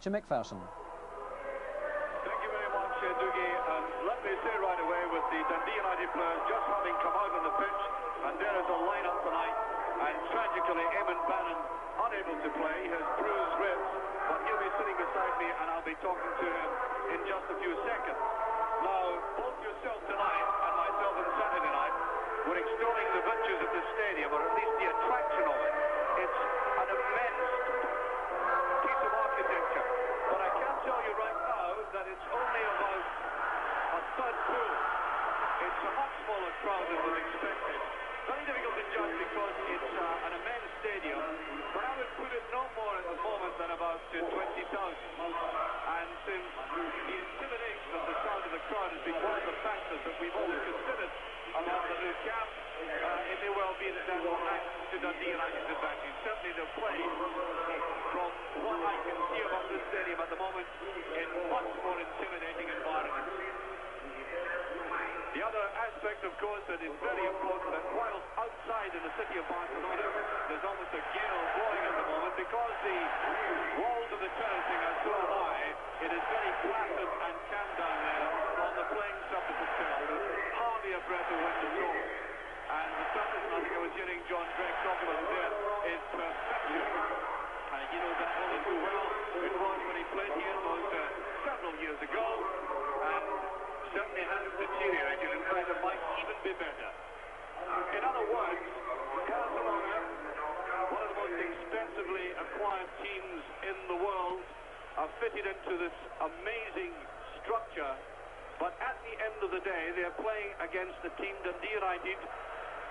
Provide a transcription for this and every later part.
Archie McPherson. Thank you very much, Dundee. And let me say right away, with the Dundee United players just having come out on the pitch, and there is a line-up tonight, and tragically Eamon Bannon unable to play, his bruised ribs, but he'll be sitting beside me and I'll be talking to him in just a few seconds. Now, both yourself tonight and myself on Saturday night were extolling the virtues of the stadium, or at least the attraction of it. It's an immense piece of architecture, but I can tell you right now that it's only about a third full. It's a much smaller crowd than was expected. Very difficult to judge because it's an immense stadium, but I would put it no more at the moment than about 20,000. And since the intimidation of the sound of the crowd has been one of the factors that we've always considered about the new camp, it may well be that will act to Dundee United's advantage. Certainly the play, from what I can see about this stadium at the moment, in much more intimidating environments. The other aspect, of course, that is very important, that whilst outside in the city of Barcelona, there's almost a gale blowing at the moment, because the walls of the terracing are so high, it is very placid and calm down there on the playing surface itself. There's hardly a breath of wind at all. And the surface, and I think I was hearing John Gregg talk about it there, is perfection. And he knows that only too well. It was when he played here those several years ago, and certainly hasn't deteriorated. In fact, it might even be better. In other words, Barcelona, one of the most expensively acquired teams in the world, are fitted into this amazing structure, but at the end of the day, they're playing against the team Dundee United,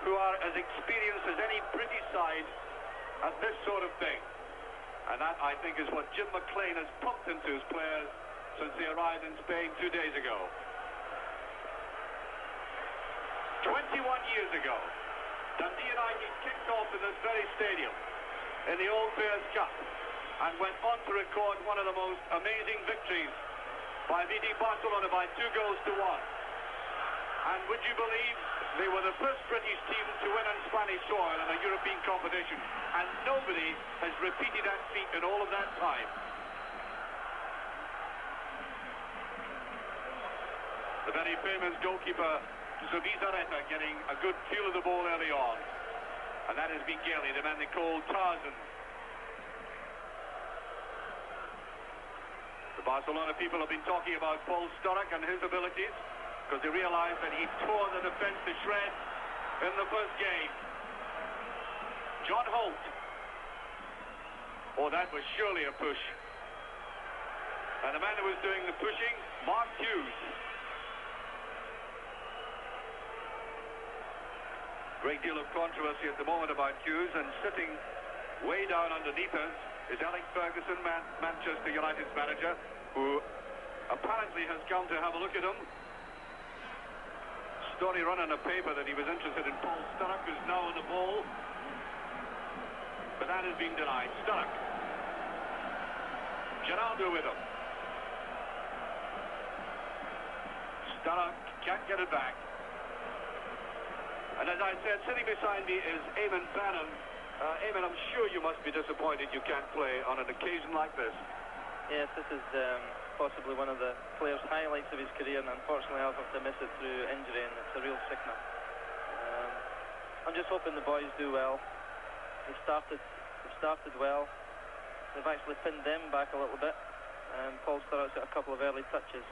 who are as experienced as any British side at this sort of thing. And that, I think, is what Jim McLean has pumped into his players since they arrived in Spain 2 days ago. 21 years ago, Dundee United kicked off in this very stadium in the Old Bears Cup and went on to record one of the most amazing victories by beating Barcelona by 2-1. And would you believe, they were the first British team to win on Spanish soil in a European competition, and nobody has repeated that feat in all of that time. The very famous goalkeeper Zubizarreta getting a good feel of the ball early on, and that is Migueli, the man they call Tarzan. The Barcelona people have been talking about Paul Sturrock and his abilities, because they realized that he tore the defense to shreds in the first game. John Holt. Oh, that was surely a push. And the man who was doing the pushing, Mark Hughes. Great deal of controversy at the moment about Hughes, and sitting way down underneath us is Alex Ferguson, Manchester United's manager, who apparently has come to have a look at him. Story run in a paper that he was interested in Paul Sturrock, who's now on the ball, but that has been denied. Sturrock. Geraldo with him. Sturrock can't get it back. And as I said, sitting beside me is Eamon Bannon. Eamon, I'm sure you must be disappointed you can't play on an occasion like this. Yes, this is possibly one of the player's highlights of his career, and unfortunately I'll have to miss it through injury, and it's a real sickener. I'm just hoping the boys do well. They've started well. They've actually pinned them back a little bit, and Paul Sturrock's got a couple of early touches.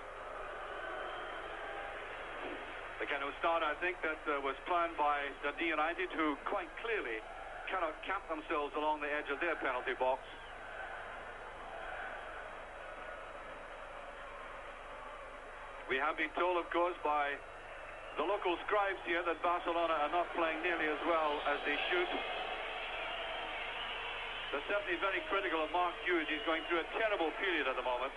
The kind of start, I think, that was planned by Dundee United, who quite clearly cannot camp themselves along the edge of their penalty box. We have been told, of course, by the local scribes here that Barcelona are not playing nearly as well as they should. They're certainly very critical of Mark Hughes. He's going through a terrible period at the moment.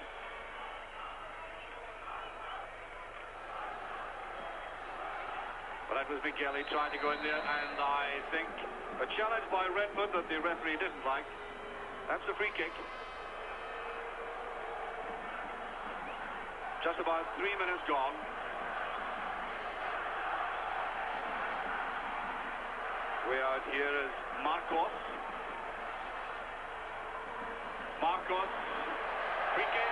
But that was Migueli trying to go in there, and I think a challenge by Redmond that the referee didn't like. That's a free kick. Just about 3 minutes gone. Way out here is Marcos. Free kick.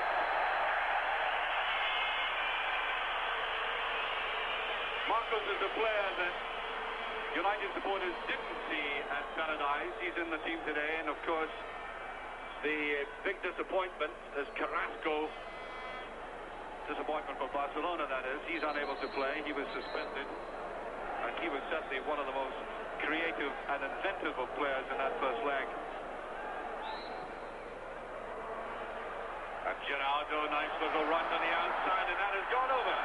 Marcos is a player that United supporters didn't see at Paradise. He's in the team today, and of course the big disappointment is Carrasco. Disappointment for Barcelona, that is. He's unable to play. He was suspended, and he was certainly one of the most creative and inventive of players in that first leg. And Gerardo, nice little run to the outside, and that has gone over.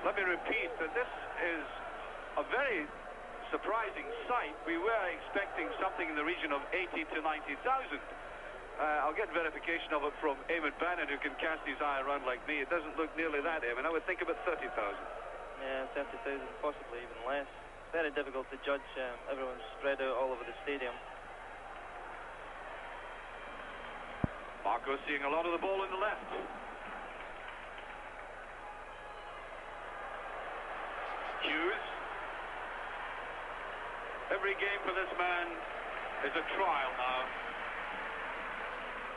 Let me repeat that this is a very surprising sight. We were expecting something in the region of 80 to 90,000. I'll get verification of it from Eamon Bannon, who can cast his eye around like me. It doesn't look nearly that, Eamon. I would think about 30,000. Yeah, 30,000, possibly even less. It's very difficult to judge. Everyone's spread out all over the stadium. Marco seeing a lot of the ball in the left. Hughes. Every game for this man is a trial now.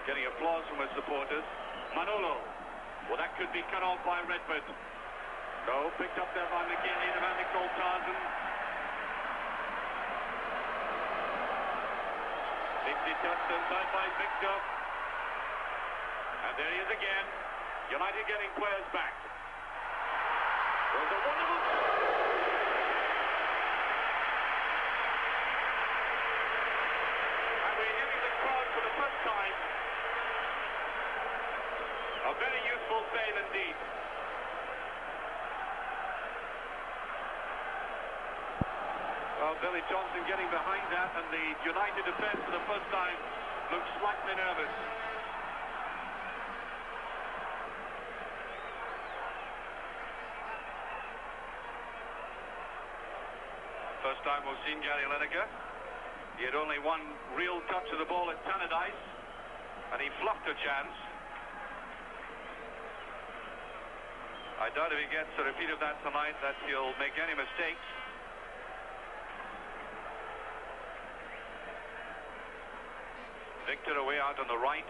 Getting applause from his supporters. Manolo. Well, that could be cut off by Redford. No, picked up there by McKinley, the man they call Tarzan. Lindsay touched inside by Victor. And there he is again. United getting players back. There's a wonderful... And we're hearing the crowd for the first time. A very useful save indeed. Well, Billy Johnson getting behind that, and the United defence for the first time looks slightly nervous. First time we've seen Gary Lineker. He had only one real touch of the ball at Tannadice, and he fluffed a chance. I doubt if he gets a repeat of that tonight that he'll make any mistakes. Victor away out on the right.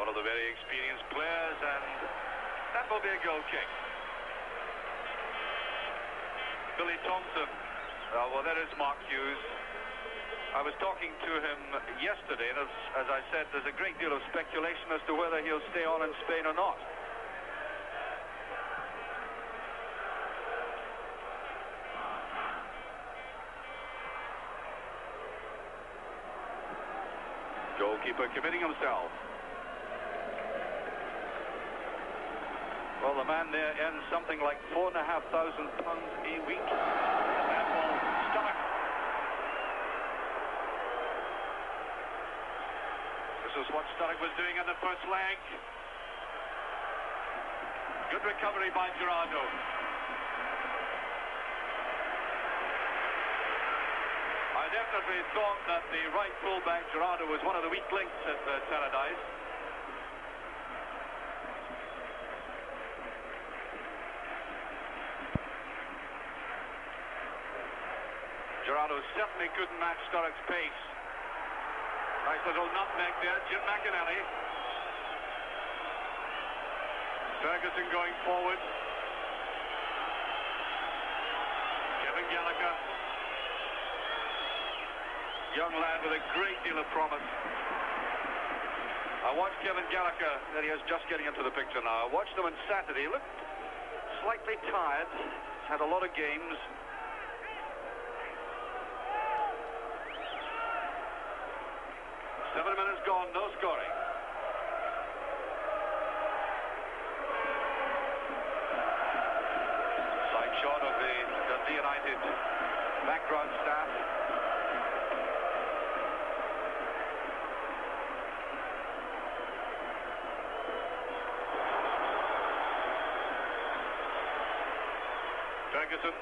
One of the very experienced players, and that will be a goal kick. Billy Thompson. Well, there is Mark Hughes. I was talking to him yesterday, and as I said, there's a great deal of speculation as to whether he'll stay on in Spain or not. Goalkeeper committing himself. Well, the man there earns something like £4,500 a week. That ball stomach. This is what Sturrock was doing in the first leg. Good recovery by Gerardo. I definitely thought that the right fullback Gerardo was one of the weak links at Tannadice. Gerardo certainly couldn't match Sturrock's pace. Nice little nutmeg there, Jim McInally. Ferguson going forward. Kevin Gallagher. Young lad with a great deal of promise. I watched Kevin Gallagher, that he is just getting into the picture now. I watched him on Saturday. He looked slightly tired. He's had a lot of games. Seven minutes gone, no scoring. Side shot of the Dundee United background staff. Ferguson.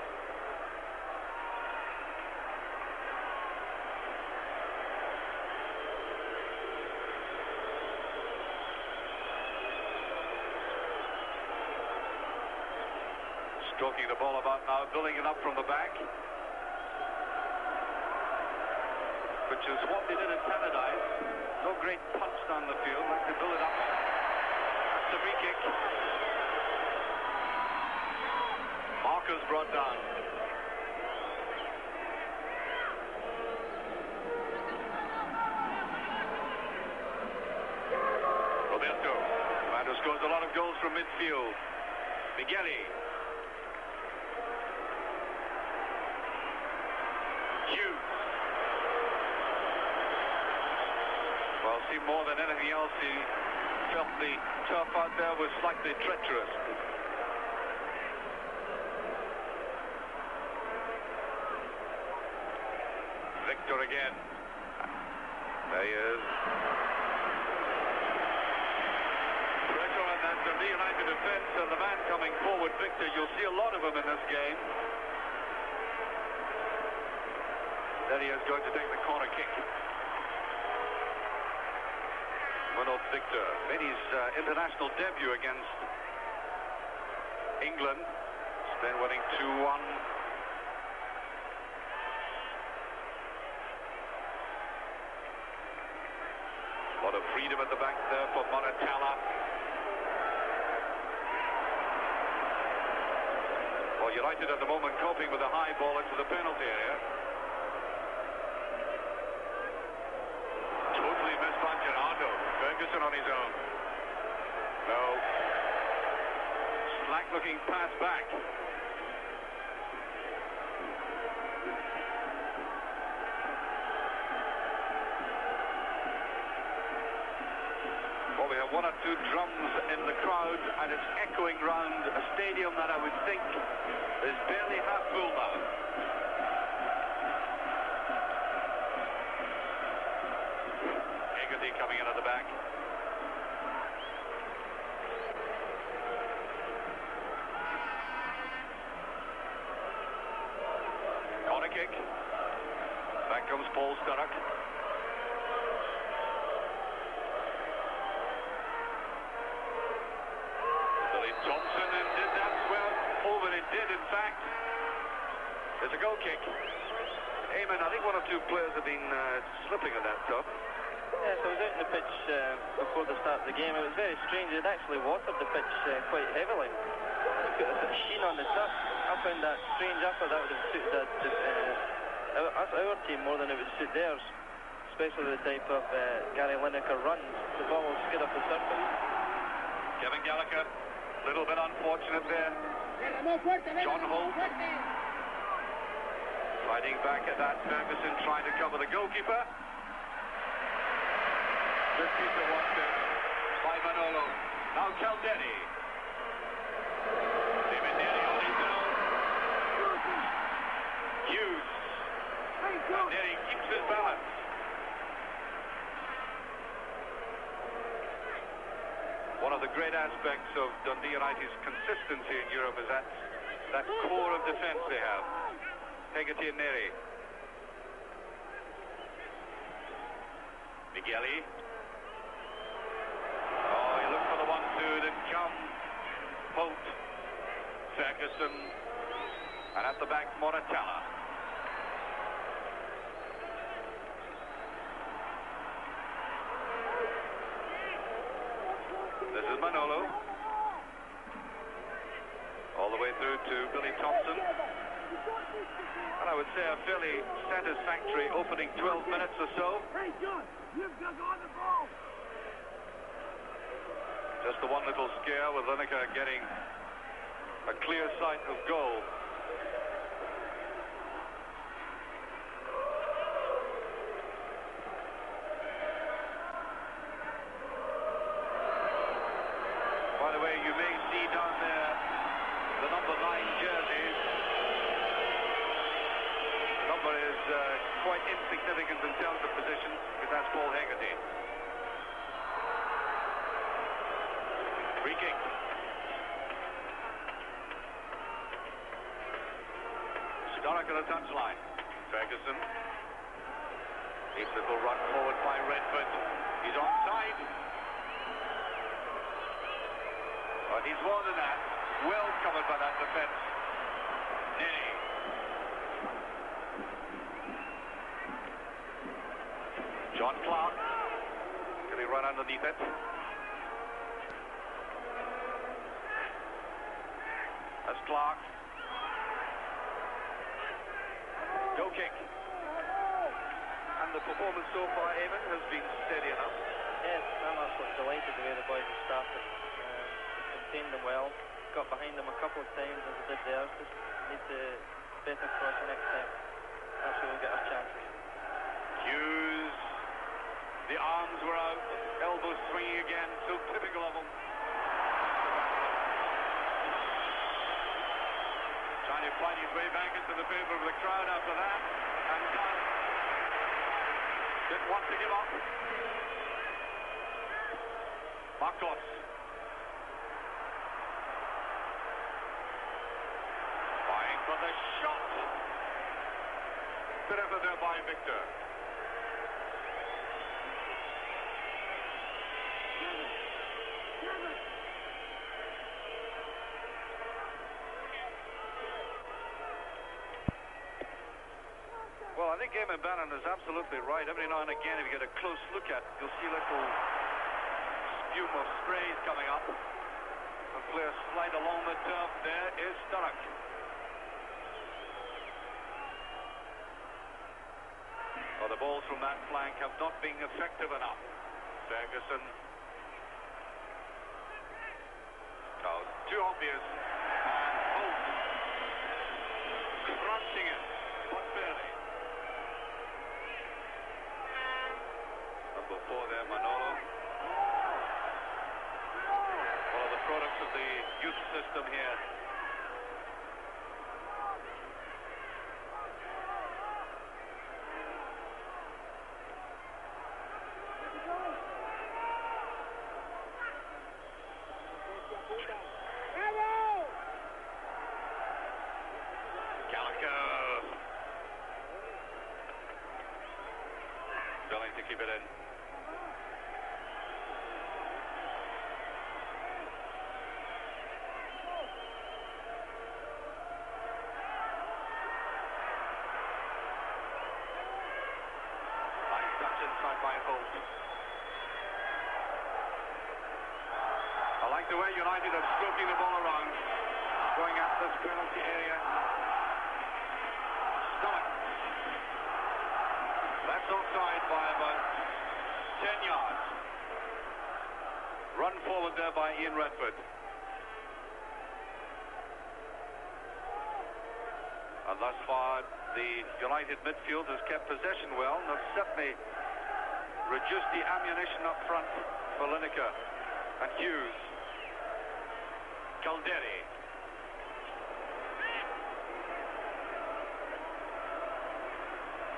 talking the ball about now, building it up from the back, which is what they did at Paradise. No great punch down the field, like to build it up. That's a free kick. Marcus brought down. Roberto, the man who scores a lot of goals from midfield. Migueli. Hughes. Well, see, more than anything else, he felt the turf out there was slightly treacherous. Victor again. There he is. Pressure on that Dundee United defence, and the man coming forward, Victor. You'll see a lot of him in this game. There he is, going to take the corner kick. Manuel Victor made his international debut against England. Spain winning 2-1. A lot of freedom at the back there for Moratalla. Well, United at the moment coping with a high ball into the penalty area. Totally missed on Gerardo. Ferguson on his own. No. Slack looking pass back. Well, we have one or two drums in the crowd, and it's echoing round a stadium that I would think is barely half full now. Hegarty coming in at the back. Corner kick. Back comes Paul Sturrock. Thompson, and did that well over. It did, in fact. There's a goal kick. Eamon, I think one or two players have been slipping on that top. Yes, I was out on the pitch before the start of the game. It was very strange. It actually watered the pitch quite heavily. It put a sort of sheen on the turf. I found that strange. I thought that would have suited our team more than it would suit theirs, especially the type of Gary Lineker runs. The ball will skid off the surface. Kevin Gallagher. Little bit unfortunate there. John Holt fighting back at that. Ferguson trying to cover the goalkeeper. Good piece of work there by Manolo. Now Calderi. David Neary on his own. Hughes. And Neary keeps his balance. One of the great aspects of Dundee United's consistency in Europe is that core of defence they have. Hegarty and Neary. Migueli. Oh, he looked for the 1-2, didn't come. Holt. Ferguson. And at the back, Moratalla. This is Manolo. All the way through to Billy Thompson. And I would say a fairly satisfactory opening 12 minutes or so. Hey, John, you've got on the ball. Just the one little scare with Lineker getting a clear sight of goal. By the way, you may see down there the number 9 jersey. The number is quite insignificant in terms of position, because that's Paul Hegarty. Free kick. Sturrock at the touchline. Ferguson. Neat little run forward by Redford. He's onside. But he's more than that. Well covered by that defence. Nene. John Clark. Can he run underneath it? That's Clark. Goal kick. And the performance so far, Eamon, has been steady enough. Yes, I'm absolutely delighted the way the boys have started. They contained them well, got behind them a couple of times as they did there. Just need to better cross the next time. That's where we'll get our chances. Hughes. The arms were out, elbows swinging again, so typical of him. Trying to fight his way back into the favour of the crowd after that, and didn't want to give up. Marcos. Vying for the shot. Delivered there by Victor. Well, I think Eamon Bannon is absolutely right. Every now and again, if you get a close look at it, you'll see little spume of sprays coming up. The players slide along the turf. There is Sturrock. Well, the balls from that flank have not been effective enough. Ferguson. Oh, too obvious. And Holt. Crunching it. But barely. Before there, Manolo. One of the products of the youth system here. Gallagher. Willing to keep it in. Inside by Holt. I like the way United are stroking the ball around, going at this penalty area. Stomach. That's offside by about 10 yards. Run forward there by Ian Redford. And thus far, the United midfield has kept possession well, and have certainly reduced the ammunition up front for Lineker and Hughes. Calderi.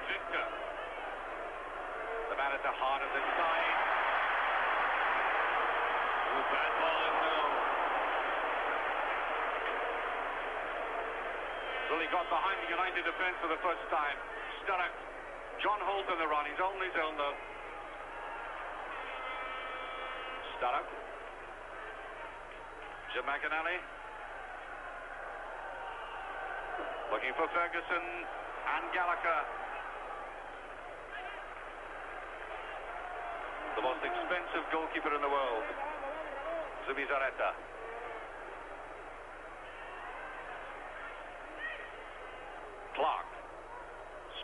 Victor. The man at the heart of the side. Oh, bad ball in middle. Well, he got behind the United defence for the first time. Sturrock. John Holt on the run. He's on his own though. Sturrock. Jim McAnally. Looking for Ferguson and Gallagher. The most expensive goalkeeper in the world. Zubizarreta. Clark.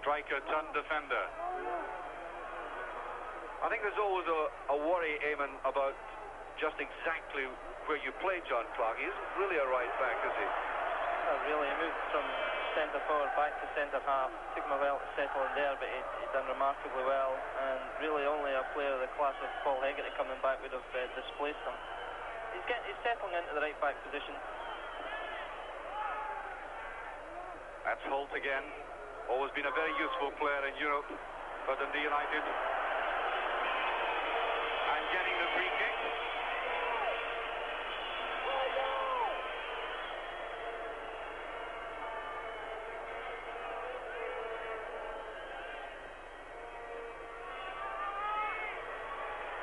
Striker turned defender. I think there's always a worry, Eamon, about just exactly where you play John Clark. He isn't really a right back, is he? Not really. He moved from centre forward back to centre half. Took him a while to settle in there, but he done remarkably well. And really only a player of the class of Paul Hegarty coming back would have displaced him. He's settling into the right back position. That's Holt again. Always been a very useful player in Europe for Dundee United. And getting the free kick.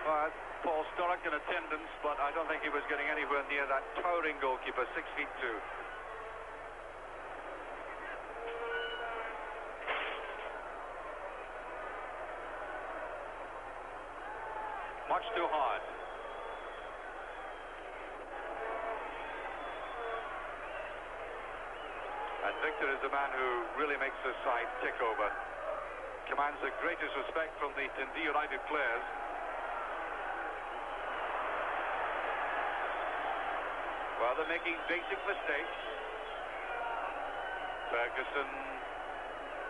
Well, Paul Sturrock in attendance, but I don't think he was getting anywhere near that towering goalkeeper, 6'2". much too hard. And Victor is the man who really makes this side tick over. Commands the greatest respect from the Dundee United players. Well, they're making basic mistakes. Ferguson,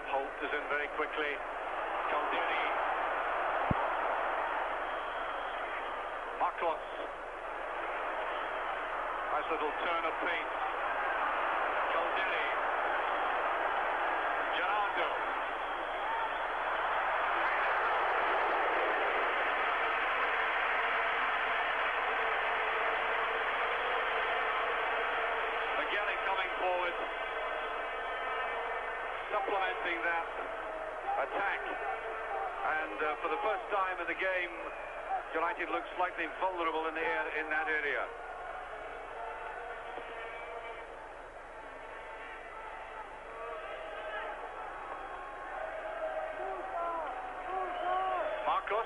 Holt is in very quickly. Caldini. Marcos. Nice little turn of pace. Caldini. Gerardo. McGilly coming forward, supplementing that attack, and for the first time in the game, United looks slightly vulnerable in that area. Marcos.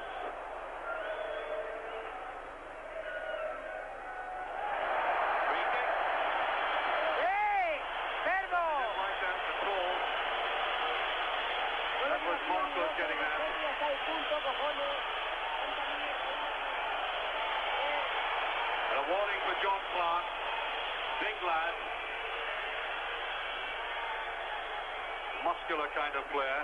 Marcos getting that. And a warning for John Clark. Big lad. Muscular kind of player.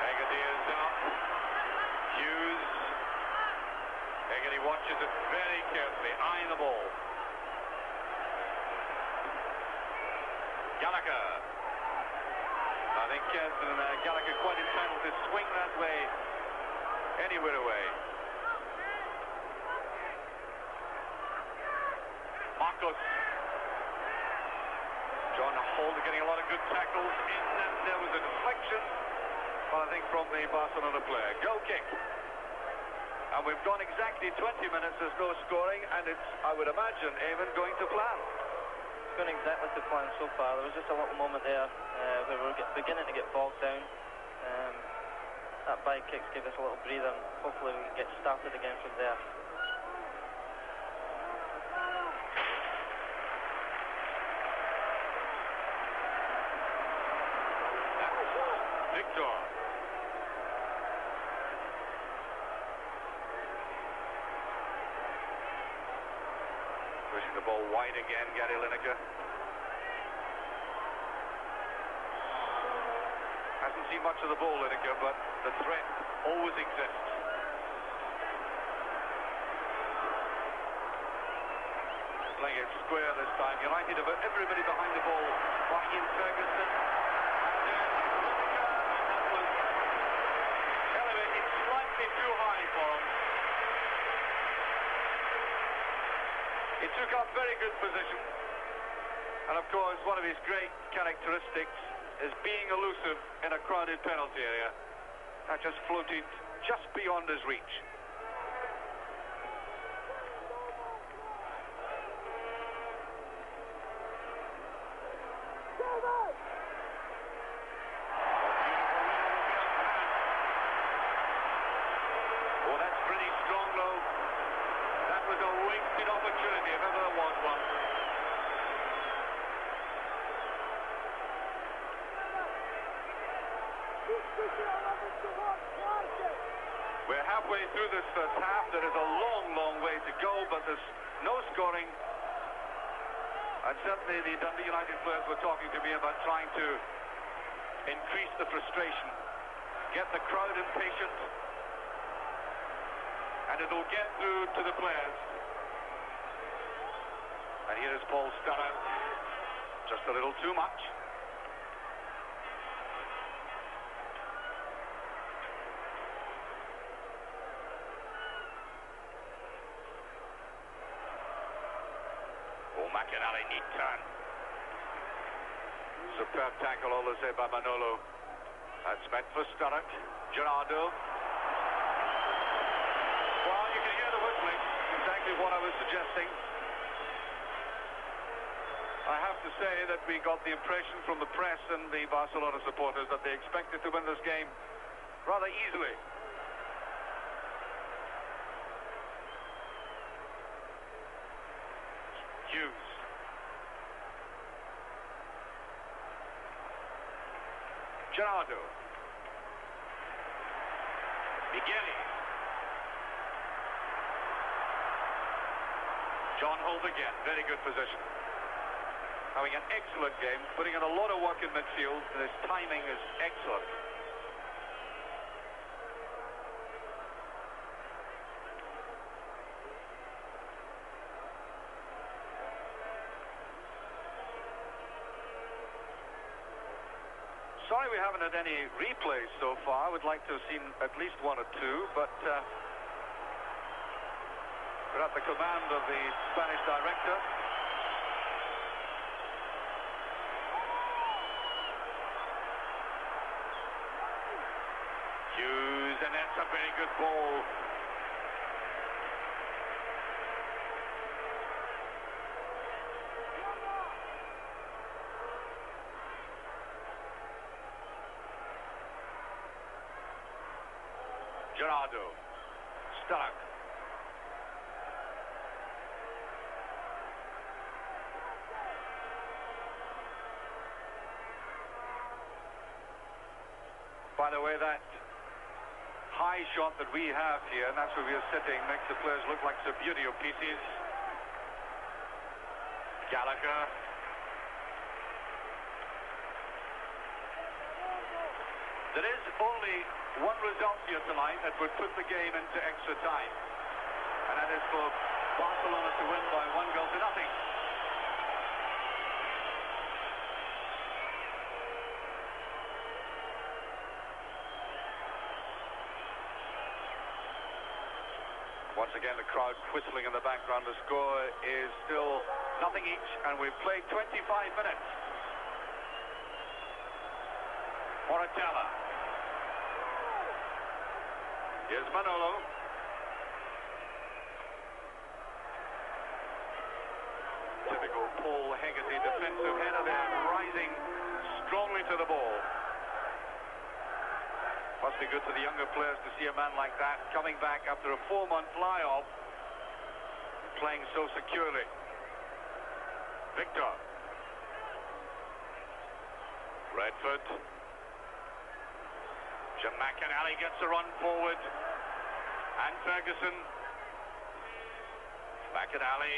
Agadir's up. Hughes. Agadir watches it very carefully, eyeing the ball. Gallagher. I think Gallagher quite entitled to swing that way, anywhere away. Marcos. John Holt getting a lot of good tackles in, and there was a deflection, but I think from the Barcelona player. Goal kick. And we've gone exactly 20 minutes, there's no scoring, and it's, I would imagine, Eamon, going to plan. Going exactly to plan so far. There was just a little moment there where we were beginning to get bogged down. That by kicks gave us a little breather, and hopefully we can get started again from there. Victor. Pushing the ball wide again, Gary Lineker. Hasn't seen much of the ball, Lineker, but the threat always exists. Playing it square this time. United have everybody behind the ball. Joaquin Ferguson. And then Lineker, and that was elevated slightly too high for him. He took up very good position, and of course one of his great characteristics is being elusive in a crowded penalty area. That just floated just beyond his reach. Oh, that's pretty strong, though. That was a wasted opportunity if ever there was one. We're halfway through this first half. There is a long, long way to go, but there's no scoring. And certainly the Dundee United players were talking to me about trying to increase the frustration, get the crowd impatient, and it'll get through to the players. And here is Paul Sturrow. Just a little too much. Oh, McInally, neat turn. Superb tackle, all they say, by Manolo. That's meant for Sturrow. Gerardo. Well, you can hear the whistling. Exactly what I was suggesting. I have to say that we got the impression from the press and the Barcelona supporters that they expected to win this game rather easily. Hughes. Gerardo. Migueli. John Holt again, very good position. Having an excellent game, putting in a lot of work in midfield, and his timing is excellent. Sorry we haven't had any replays so far. I would like to have seen at least one or two, but we're at the command of the Spanish director. Hughes, and that's a very good ball. Gerardo. Stark. By the way, that high shot that we have here, and that's where we are sitting, makes the players look like the beauty of pieces. Gallagher. There is only one result here tonight that would put the game into extra time, and that is for Barcelona to win by 1-0. Once again, the crowd whistling in the background. The score is still 0 each, and we've played 25 minutes. Moratella. Here's Manolo. Typical Paul Hegarty defensive header there, rising strongly to the ball. Must be good for the younger players to see a man like that coming back after a 4-month lie-off, playing so securely. Victor. Redford. Jim McInally gets a run forward. And Ferguson. McInally.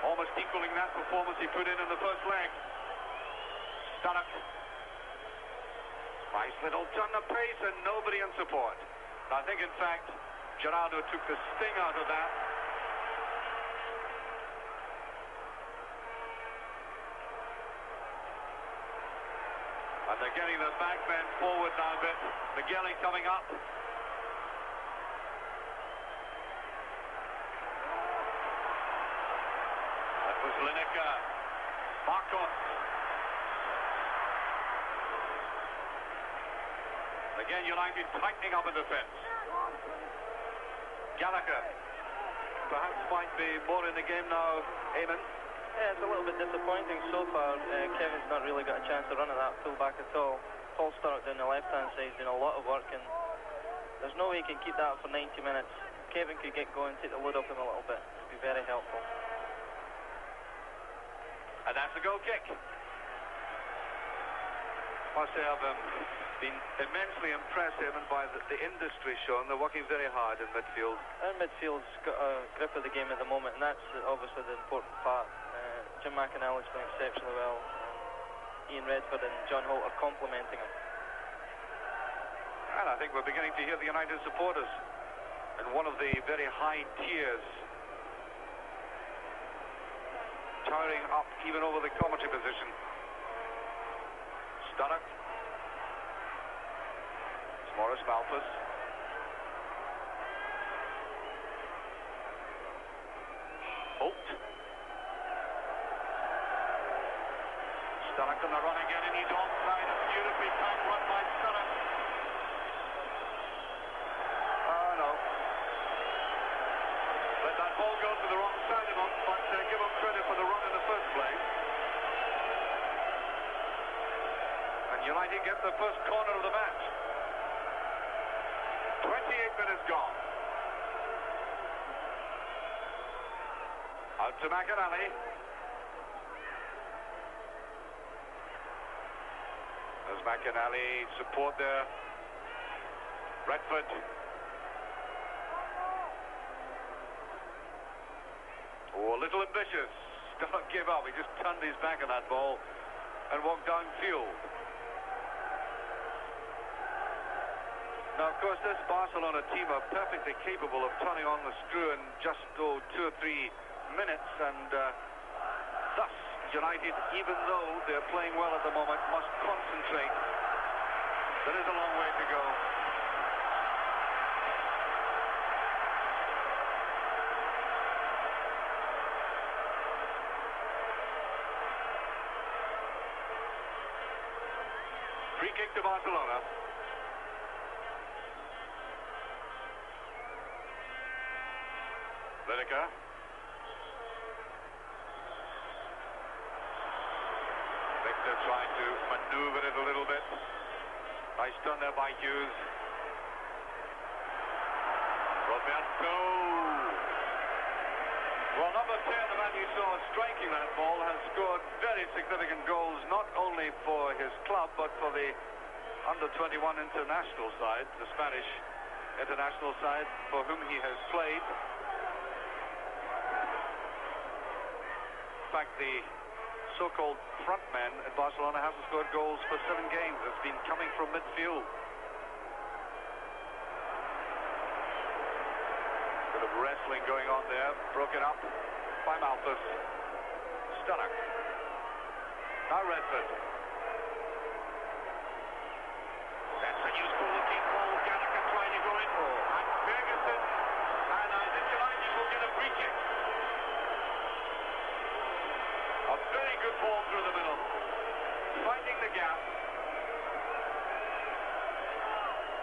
Almost equaling that performance he put in the first leg. Stunnock. Nice little turn of pace and nobody in support. I think, in fact, Gerardo took the sting out of that. And they're getting the back men forward now a bit. Migueli coming up. That was Lineker. Marcos. Again, United tightening up in defence. Gallagher. Perhaps might be more in the game now, Eamon. Yeah, it's a little bit disappointing so far. Kevin's not really got a chance to run at that full-back at all. Paul Sturrock down the left-hand side doing a lot of work, and there's no way he can keep that up for 90 minutes. Kevin could get going, take the load off him a little bit. It would be very helpful. And that's a goal kick. Must say I've been immensely impressed, Eamon, by the industry shown. They're working very hard in midfield. And midfield's got a grip of the game at the moment, and that's obviously the important part. Jim McInally's playing exceptionally well. Ian Redford and John Holt are complementing him. And I think we're beginning to hear the United supporters in one of the very high tiers, towering up even over the commentary position. Stunnock. It's Morris Malthus. Holt. Stunnock on the run again, and he's onside. A beautifully timed run by Stunnock. Oh no. Let that ball go to the wrong side of him, but give him credit for the run in the first place. And United get the first corner of the match. 28 minutes gone. Out to McInally. There's McInally, support there. Redford. Oh, a little ambitious. Don't give up. He just turned his back on that ball and walked downfield. Now, of course, this Barcelona team are perfectly capable of turning on the screw in just 2 or 3 minutes, and thus United, even though they're playing well at the moment, must concentrate. There is a long way to go. Free kick to Barcelona. Lineker. Victor trying to maneuver it a little bit. Nice turn there by Hughes. Roberto. Well, number 10, the man you saw striking that ball, has scored very significant goals, not only for his club, but for the under-21 international side, the Spanish international side, for whom he has played. In fact, the so-called frontman at Barcelona hasn't scored goals for 7 games. It's been coming from midfield. Bit of wrestling going on there. Broken up by Malthus. Stunner. Now Redford. That's a useful looking ball. Gallagher trying to go in for. And Ferguson. And I think United will get a free kick. A very good ball through the middle, finding the gap,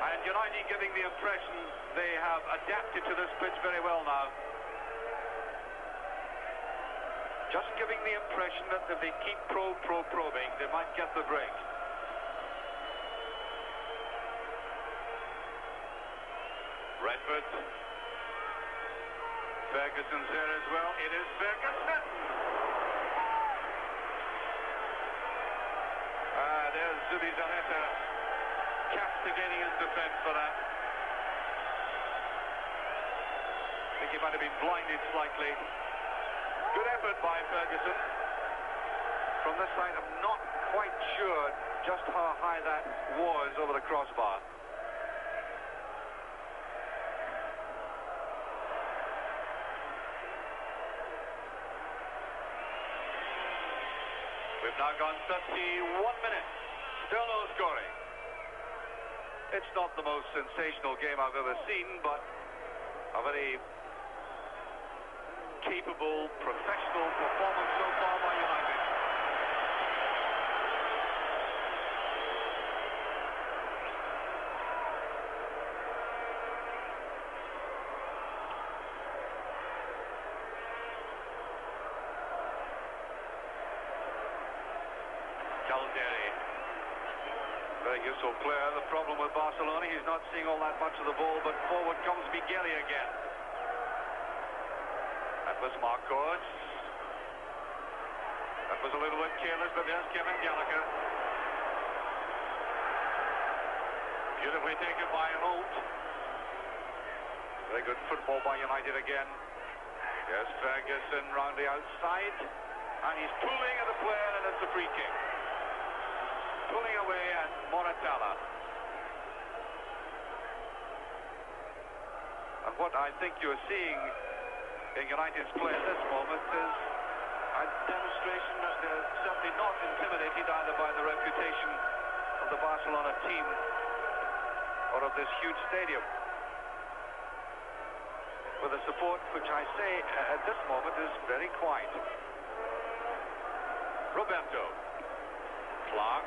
and United giving the impression they have adapted to this pitch very well now. Just giving the impression that if they keep probing, they might get the break. Redford. Ferguson's there as well. It is Ferguson. There's Zubizarreta castigating his defense for that. I think he might have been blinded slightly. Good effort by Ferguson. From this side, I'm not quite sure just how high that was over the crossbar. We've now gone 31 minutes. Still no scoring. It's not the most sensational game I've ever seen, but a very capable, professional performance so far by United. Calderi. Very useful player. The problem with Barcelona, he's not seeing all that much of the ball, but forward comes Migueli again. That was Marcos. That was a little bit careless, but there's Kevin Gallagher. Beautifully taken by Holt. Very good football by United again. There's Ferguson round the outside, and he's pulling at the player, and it's a free kick. Pulling away at Moratala. And what I think you're seeing in United's play at this moment is a demonstration that they're certainly not intimidated either by the reputation of the Barcelona team or of this huge stadium. With a support which I say at this moment is very quiet. Roberto. Clark.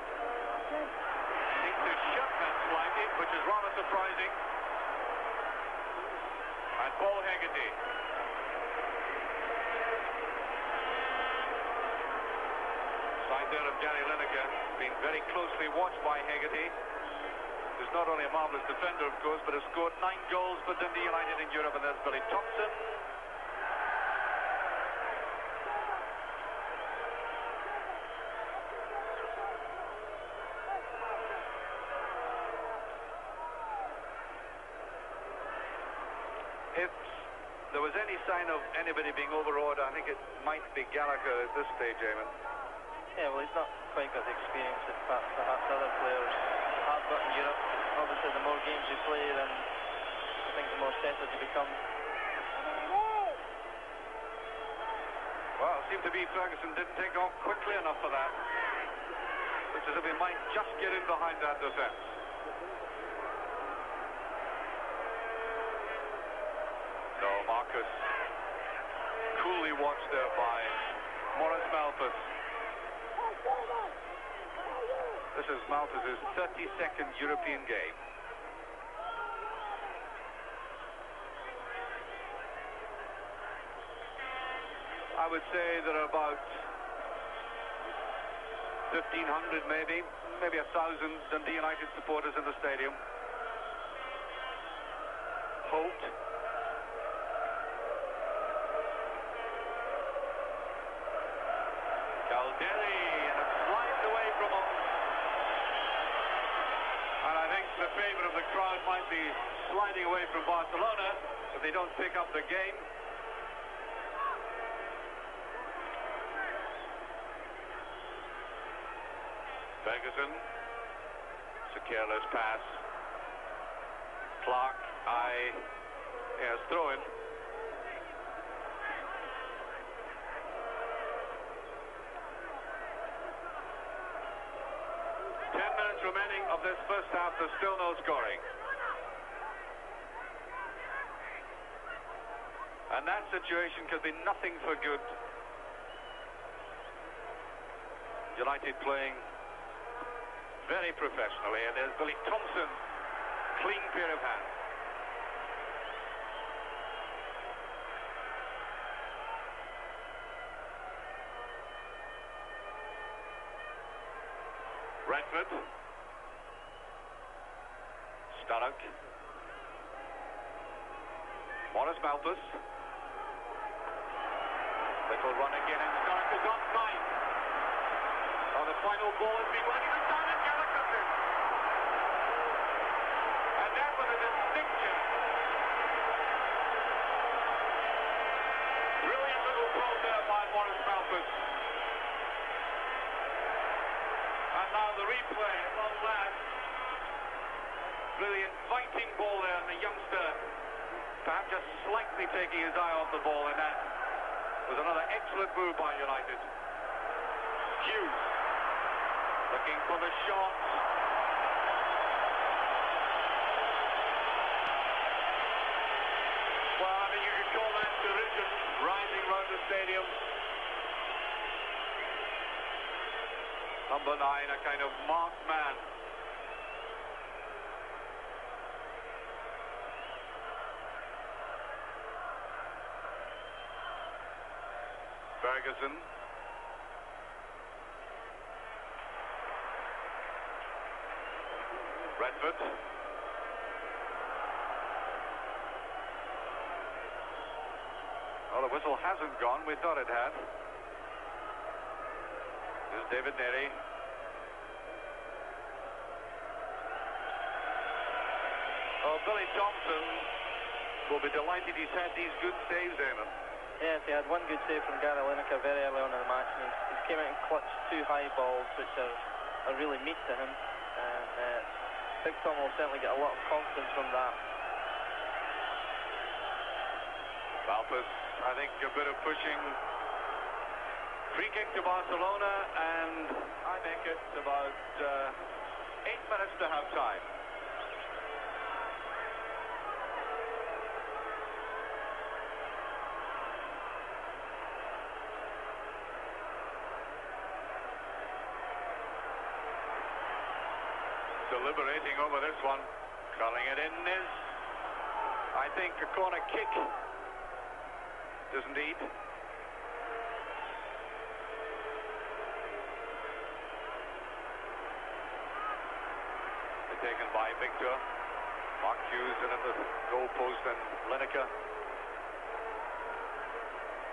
Seems to shut that slightly, which is rather surprising. And Paul Hegarty. right there of Gary Lineker, being very closely watched by Hegarty, who's not only a marvellous defender, of course, but has scored 9 goals for Dundee United in Europe. And there's Billy Thompson. If there was any sign of anybody being overawed, I think it might be Gallagher at this stage, Eamon. Yeah, well, he's not quite got the experience that perhaps other players have got in Europe. Obviously, the more games you play, then I think the more settled you become. Well, it seemed to be Ferguson didn't take off quickly enough for that. Looks as if he might just get in behind that defence. No, Marcus coolly watched there by Maurice Malthus. This is Malthus' 32nd European game. I would say there are about 1,500 maybe 1,000 Dundee United supporters in the stadium. Holt. Calderi, and it slides away from him. And I think the favour of the crowd might be sliding away from Barcelona if they don't pick up the game. Ferguson. It's a careless pass. Clark, yes, throw in. 10 minutes remaining of this first half. There's still no scoring. And that situation could be nothing for good. United playing very professionally, and there's Billy Thompson, clean pair of hands. Redford. Sturrock. Maurice Malthus. Little run again, and Sturrock is onside. Oh, the final ball has been running us down, and Gallagher's in. And that was a distinction. Brilliant little throw there by Maurice Malthus. And now the replay, long last. Brilliant fighting ball there, and the youngster perhaps just slightly taking his eye off the ball, and that was another excellent move by United. Hughes looking for the shot. Well, I mean, you could call that derision rising around the stadium. Number 9, a kind of marked man. Ferguson. Redford. Well, the whistle hasn't gone. We thought it had. Here's David Nery. Oh, Billy Thompson will be delighted he's had these good saves, Eamon. Yes, he had one good save from Gary Lineker very early on in the match, and he's came out and clutched 2 high balls, which are really meat to him. And Big Tom will certainly get a lot of confidence from that. Malthus, I think a bit of pushing. Free kick to Barcelona, and I make it about 8 minutes to half time. Deliberating over this one. Calling it in is, I think, a corner kick. It is indeed. by Victor. Mark Hughes in at the goal post and Lineker.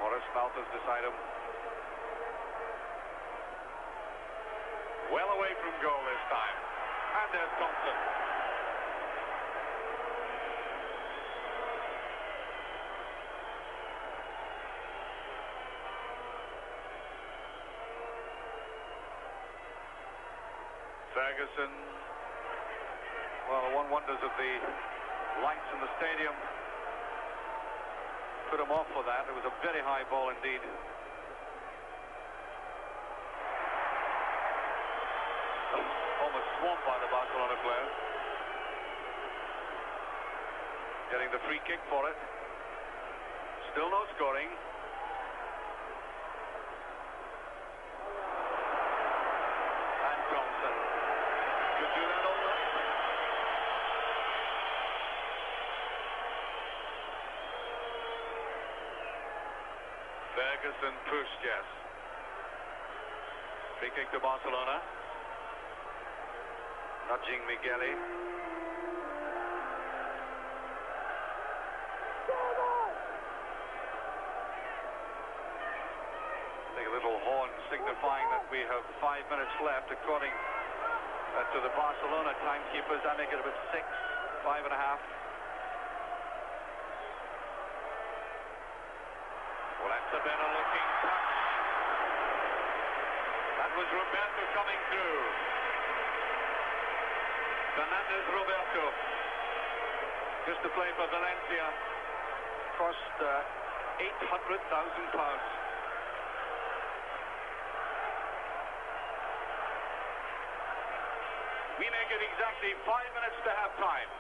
Morris Malthus beside him. Well away from goal this time. And there's Thompson. Ferguson. Well, one wonders if the lights in the stadium put him off for that. It was a very high ball indeed. Almost swamped by the Barcelona players. Getting the free kick for it. Still no scoring. And Thompson could do that all night. Ferguson pushed, yes. Free kick to Barcelona. Nudging Migueli. I think a little horn signifying that we have 5 minutes left, according to the Barcelona timekeepers. I make it about 6, 5.5. Well, that's a better looking touch. That was Roberto coming through. Fernandez Roberto, just to play for Valencia, cost £800,000. We make it exactly 5 minutes to half time.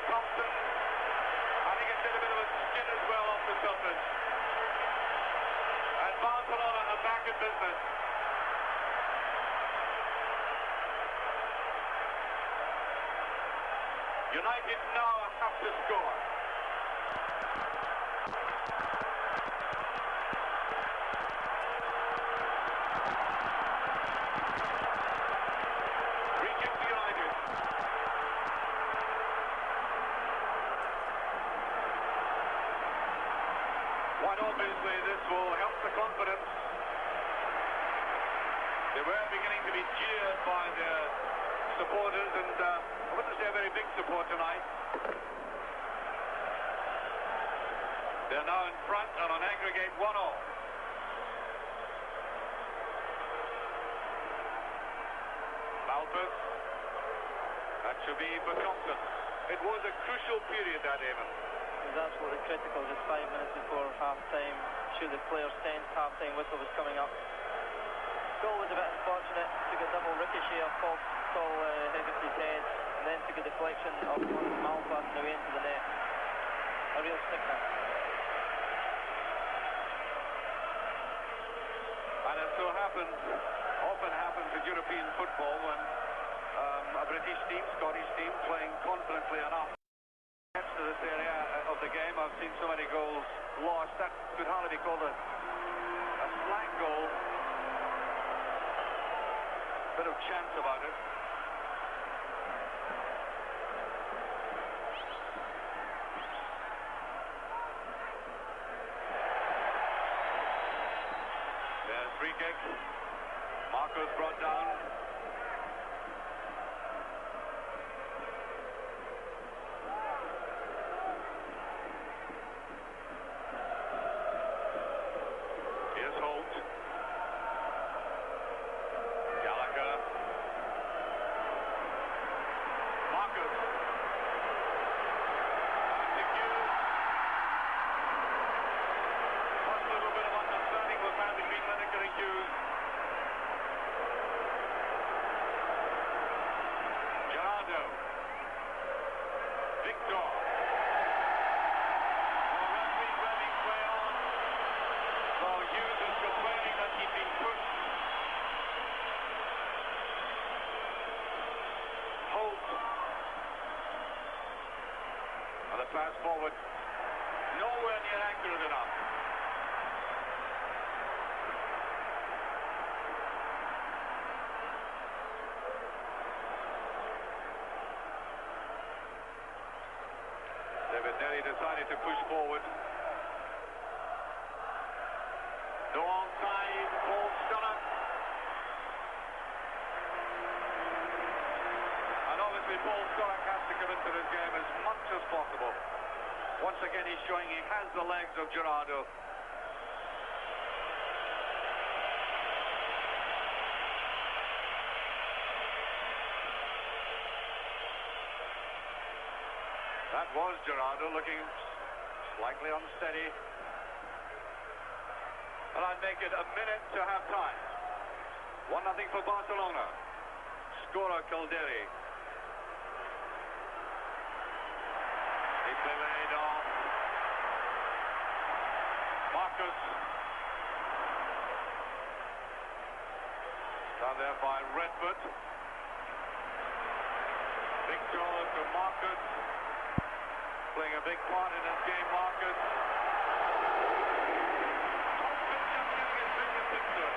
Thompson, I think it did a bit of a skin as well off the surface. And Barcelona are back in business. United now have to score. Free kick to United. Quite obviously this will help the confidence. They were beginning to be jeered by their supporters, and I wouldn't say a very big support tonight. They're now in front and on aggregate 1-0. Malthus. That should be for Thompson. It was a crucial period, that, Eamon. It was absolutely critical, just 5 minutes before half-time. Sure, the players sensed half-time whistle was coming up. Goal was a bit unfortunate. Took a double ricochet off Paul Higgins's head, and then took a deflection off Malthus and away into the net. A real sticker. And it so happens, often happens in European football when a British team, Scottish team, playing confidently enough gets to this area of the game. I've seen so many goals lost. That could hardly be called a slang goal. Bit of chance about it. There's free kick. Marcos brought down. Here's Holt. Gallagher. Marcus. First little bit of understanding was found between Lineker and Hughes. pass forward. Nowhere near accurate enough. David Nelly decided to push forward. No onside, Paul Stunner. And obviously Paul Sturrock has to come into this game as much as possible. Once again he's showing he has the legs of Gerardo. That was Gerardo looking slightly unsteady. And I'd make it a minute to half time. 1-0 for Barcelona. Scorer Calderi. Deeply laid off. Marcus. Down there by Redford. Victor to Marcus. Playing a big part in this game, Marcus. Thompson just getting his biggest picture.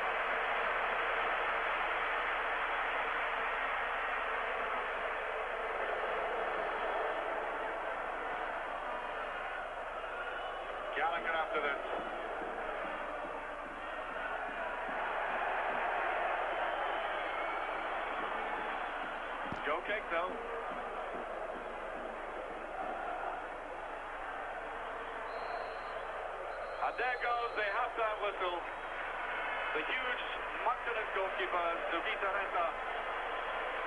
Gallagher after this. Go kick though. And there goes the half-time whistle. The huge Magdalene goalkeeper, David Teresa,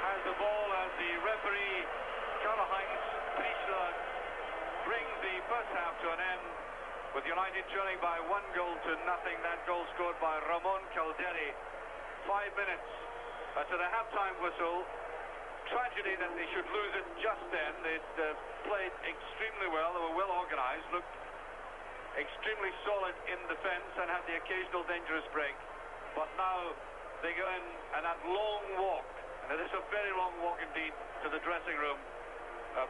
has the ball as the referee, Karl-Heinz Priestler, brings the first half to an end with United trailing by 1-0. That goal scored by Ramon Calderi. 5 minutes to the half-time whistle. Tragedy that they should lose it just then. They'd played extremely well. They were well organised, looked extremely solid in defence and had the occasional dangerous break. But now they go in and that long walk, and it is a very long walk indeed, to the dressing room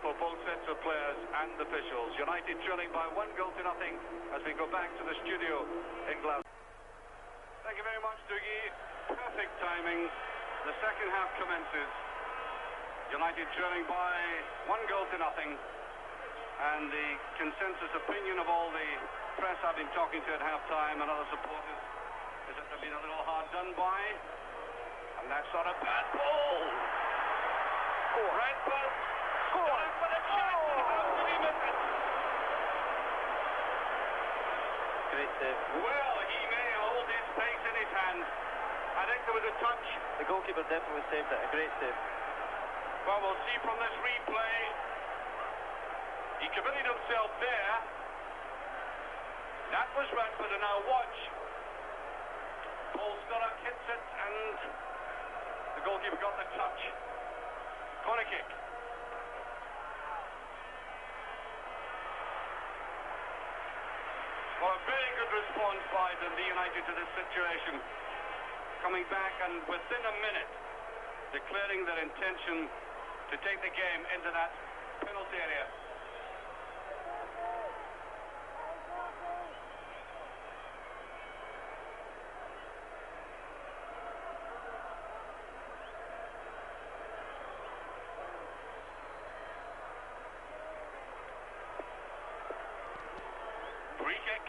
for both sets of players and officials. United trailing by 1-0 as we go back to the studio in Glasgow. Thank you very much, Doogie. Perfect timing. The second half commences. United trailing by 1-0. And the consensus opinion of all the press I've been talking to at half-time and other supporters is that they've been a little hard done by. And that's not a bad ball. Redford. Starting for the chance. How did he miss it? Great save. Well, he may hold his pace in his hand. I think there was a touch. The goalkeeper definitely saved it. A great save. Well, we'll see from this replay. He committed himself there. That was Redford, and now watch. Paul Sturrock hits it, and the goalkeeper got the touch. Corner kick. Well, a very good response by Dundee United to this situation. Coming back and within a minute declaring their intention to take the game into that penalty area. Free kick.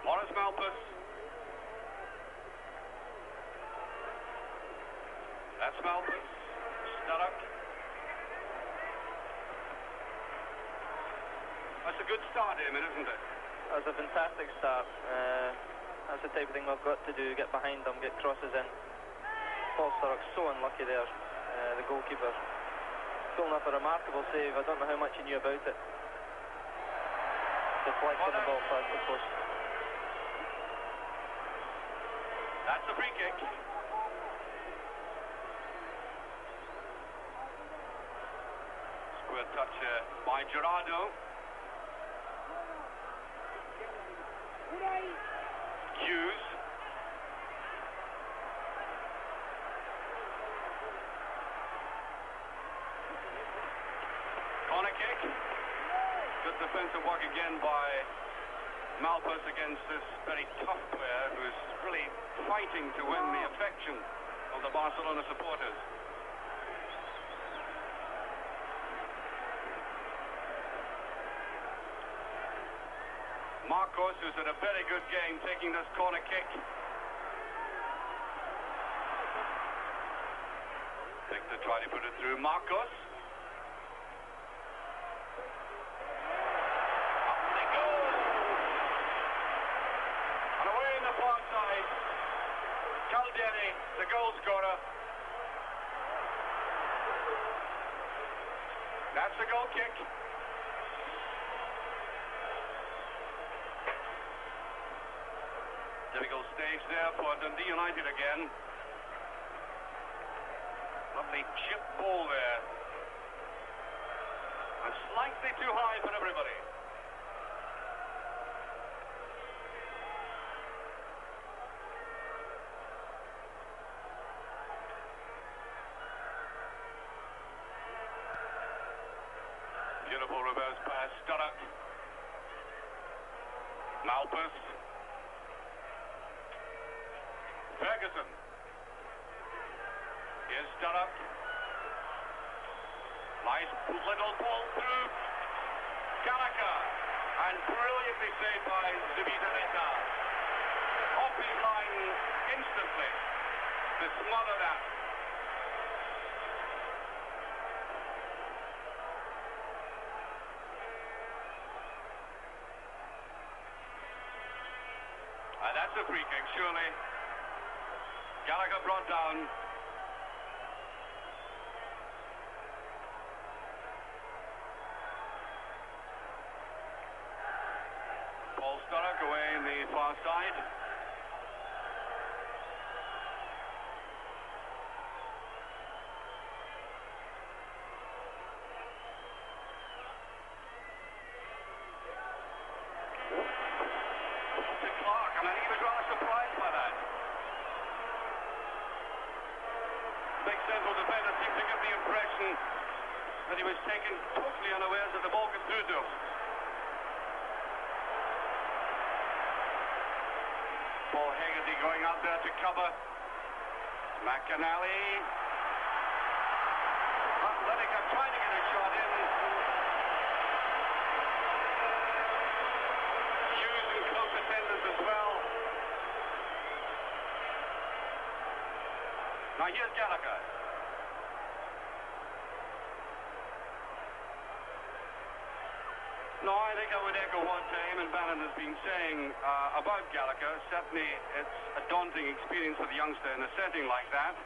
Morris Malpas. That's Malpas. Sturrock. That's a good start, Eamon, isn't it? That's a fantastic start. That's the type of thing we've got to do, get behind them, get crosses in. Paul Sturrock's so unlucky there, the goalkeeper. Pulling up a remarkable save. I don't know how much he knew about it. Deflecting the ball past the post. That's a free kick. Square touch by Gerardo. Hughes. Good defensive work again by Malpas against this very tough player who's really fighting to win the affection of the Barcelona supporters. Marcos, who's had a very good game, taking this corner kick. Victor trying to put it through. Marcos. Up they go. And away in the far side. Caldieri, the goal scorer. That's the goal kick. Difficult stage there for Dundee United again. Lovely chip ball there. And slightly too high for everybody. Beautiful reverse pass, Sturrock. Malpas. Ferguson. Here's Sturrock. Nice little ball through. Gallagher. And brilliantly saved by Zubizarreta. Off his line instantly to smother that. And that's a free kick, surely. Gallagher brought down. Paul Sturrock away in the far side. To Clark, I mean, he was rather surprised by that. Big central defender seemed to give the impression that he was taken totally unawares that the ball came through to him. Paul Hegarty going out there to cover. McAnally. Athletica trying to get a shot in. Hughes in close attendance as well. Now here's Gallagher. No, I think I would echo what Eamon Bannon has been saying about Gallagher. Certainly it's a daunting experience for the youngster in a setting like that.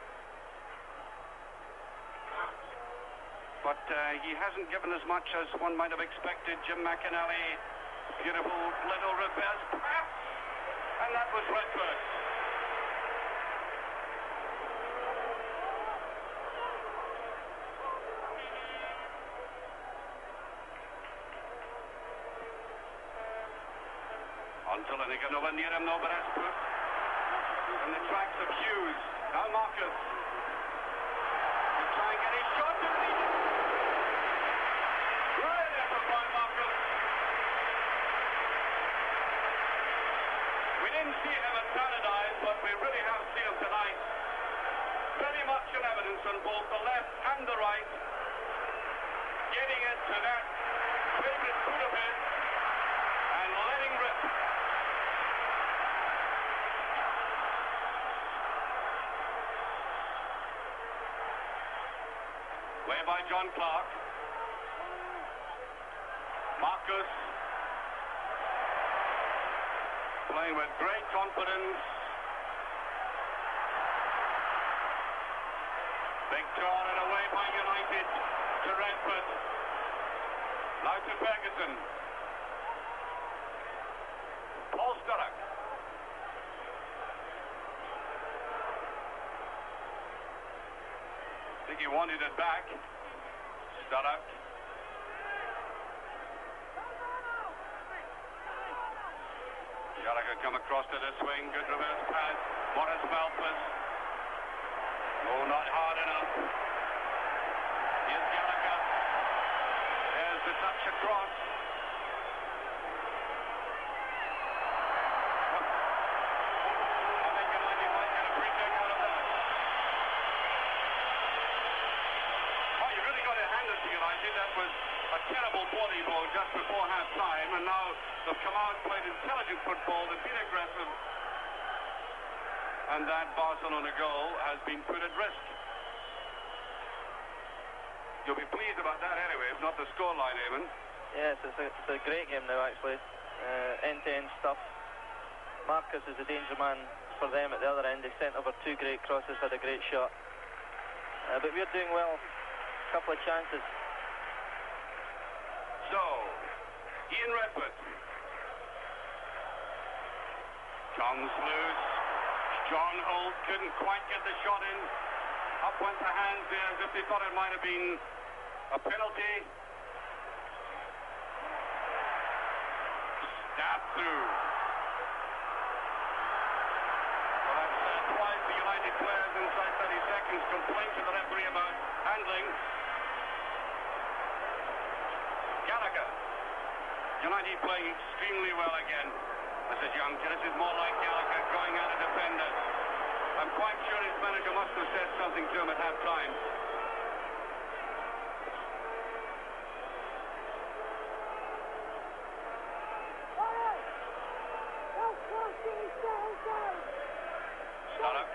But he hasn't given as much as one might have expected. Jim McAnally, beautiful little reverse pass. And that was Redford. Until they get nowhere near him, no, but that's put in the tracks of Hughes. Now Marcus. To try and get his shot in. Great effort by Marcus. We didn't see him at Paradise, but we really have seen him tonight. Very much in evidence on both the left and the right. Getting it to that favourite foot of his and letting rip. Way by John Clark. Marcus. Playing with great confidence. Big turn and away by United to Redford. Now to Ferguson. Paul Sturrock. I think he wanted it back. Sturrock. Gallagher come across to the swing. Good reverse pass. Morris Malpas. Oh, not hard enough. Here's Gallagher. There's the touch across. was a terrible body blow just before half-time, and now they've come out, played intelligent football, they've been aggressive, and that Barcelona goal has been put at risk. You'll be pleased about that anyway, if not the scoreline, Eamon. Yes, it's a great game now, actually. End-to-end stuff. Marcus is the danger man for them at the other end. They sent over 2 great crosses, had a great shot. But we're doing well. A couple of chances. So, Ian Redford comes loose. John Holt couldn't quite get the shot in. Up went the hands there as if they thought it might have been a penalty. Stab through. Well, that's twice the United players inside 30 seconds complain to the referee about handling. Gallagher. United playing extremely well again. This is Youngster. This is more like Gallagher going at a defender. I'm quite sure his manager must have said something to him at half-time. Startup.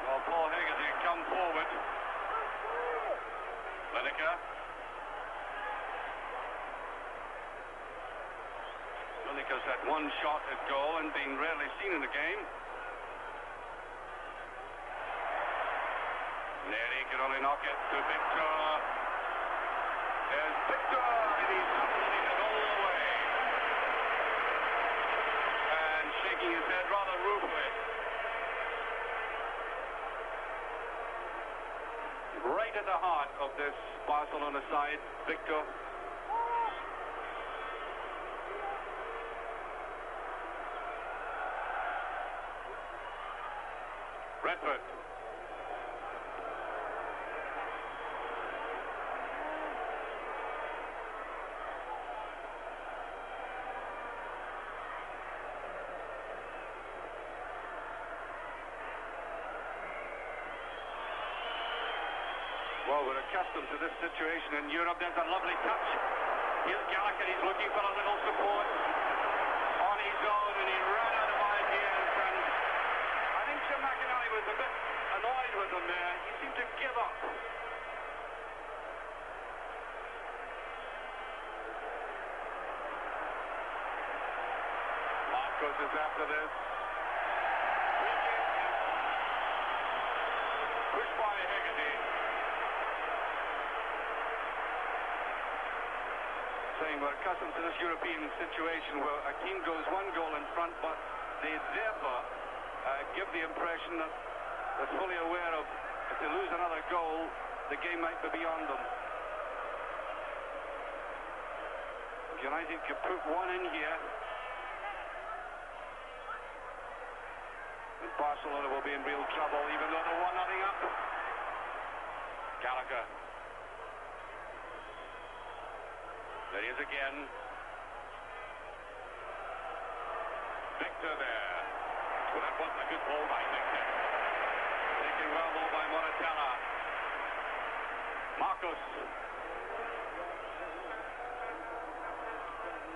Well, Paul Hegarty come forward. Lineker. Lineker's had one shot at goal and been rarely seen in the game. Neri can only knock it to Victor. There's Victor, and he's holding it all the way. And shaking his head rather ruefully. Right at the heart of this Barcelona side, Victor. Redford. Well, we're accustomed to this situation in Europe. There's a lovely touch. Here's Gallagher. He's looking for a little support on his own, and he ran out of ideas. And I think Jim McInally was a bit annoyed with him there. He seemed to give up. Marcos is after this. Pushed by Hegarty. Saying we're accustomed to this European situation where a team goes 1 goal in front, but they therefore give the impression that they're fully aware of if they lose another goal, the game might be beyond them. United could put 1 in here, and Barcelona will be in real trouble, even though they're 1-0 up. Gallagher. There he is again. Victor there. Well, that wasn't a good ball by Victor. Taken well though by Moratella. Marcos.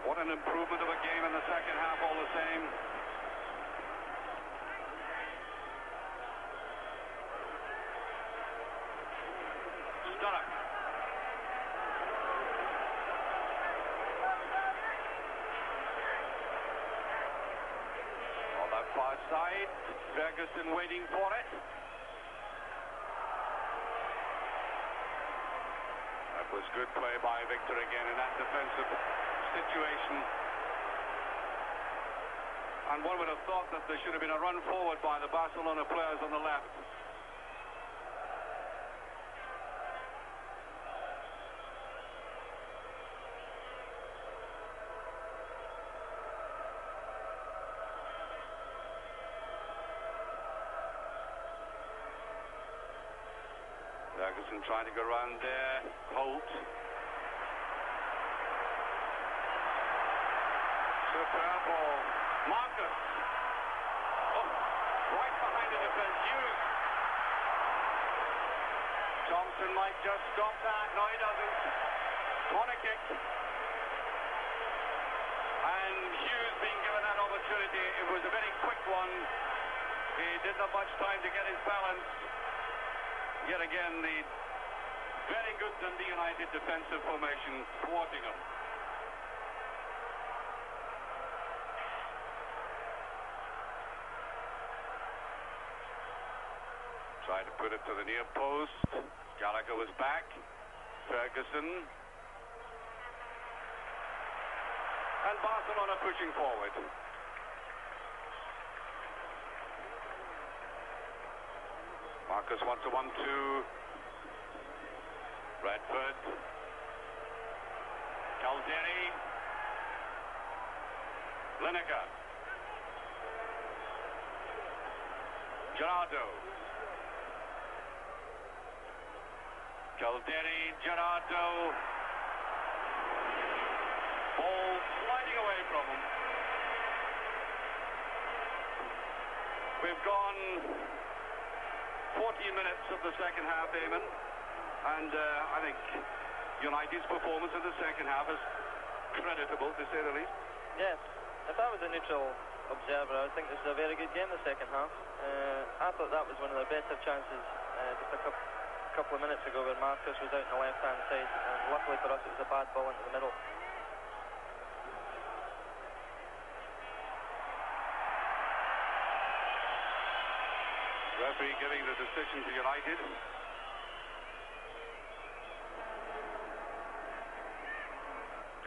What an improvement of a game in the second half all the same. Sturrock. Far side, Ferguson waiting for it. That was good play by Victor again in that defensive situation. And one would have thought that there should have been a run forward by the Barcelona players on the left. Ferguson trying to go around there. Holt. Superb ball. Marcus. Oh, right behind the defense. Hughes. Thompson might just stop that. No, he doesn't. Corner kick. And Hughes being given that opportunity. It was a very quick one. He didn't have much time to get his balance. Yet again, the very good Dundee United defensive formation thwarting him. Tried to put it to the near post. Gallagher was back. Ferguson. And Barcelona pushing forward. Marcus wants a 1-2. Redford. Calderi. Lineker. Gerardo. Calderi, Gerardo. Ball sliding away from him. We've gone 14 minutes of the second half, Eamon. And I think United's performance in the second half is creditable, to say the least. Yes. If I was a neutral observer, I would think this is a very good game, the second half. I thought that was one of their better chances just a couple of minutes ago, where Marcus was out on the left-hand side, and luckily for us it was a bad ball into the middle. Referee giving the decision to United.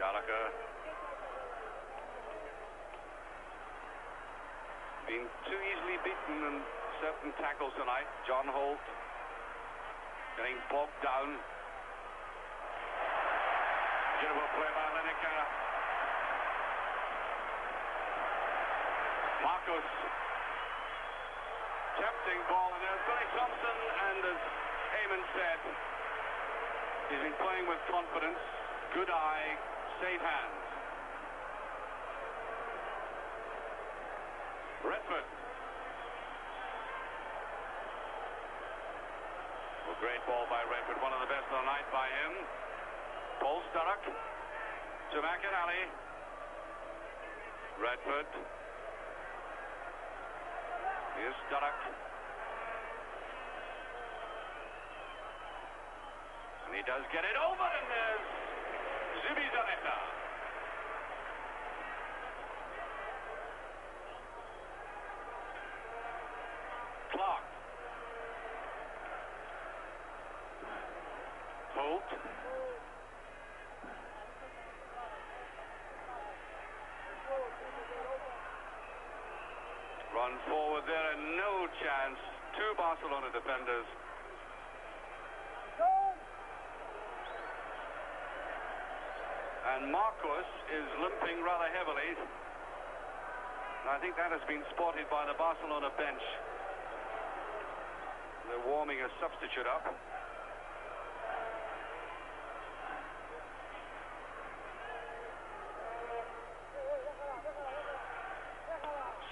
Gallagher. Been too easily beaten in certain tackles tonight. John Holt getting bogged down. Beautiful play by Lineker. Marcus. Tempting ball, and there's Billy Thompson, and as Eamon said, he's been playing with confidence, good eye, safe hands. Redford. Well, great ball by Redford, one of the best of the night by him. Paul Sturrock to McInally. Redford. Here's Sturrock. And he does get it over, and there's Zubizarreta. Clark. Holt. Run forward there, and no chance. Two Barcelona defenders. And Marcus is limping rather heavily. And I think that has been spotted by the Barcelona bench. They're warming a substitute up.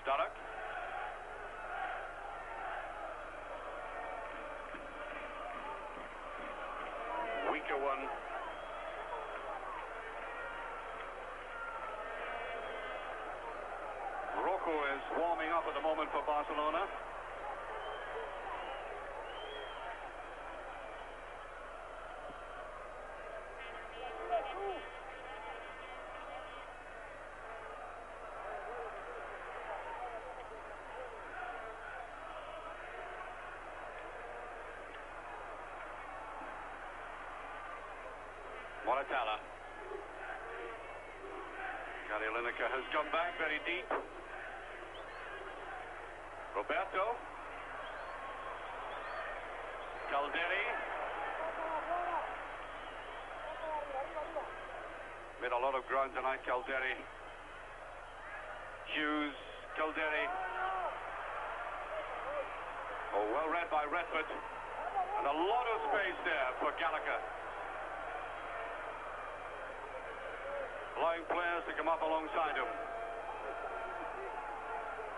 Sturrock. Weaker one. Rocco is warming up at the moment for Barcelona. Moratala. Gary Lineker has come back very deep. Roberto. Calderi. Made a lot of ground tonight, Calderi. Hughes, Calderi. Oh, well read by Redford. And a lot of space there for Gallagher. Allowing players to come up alongside him.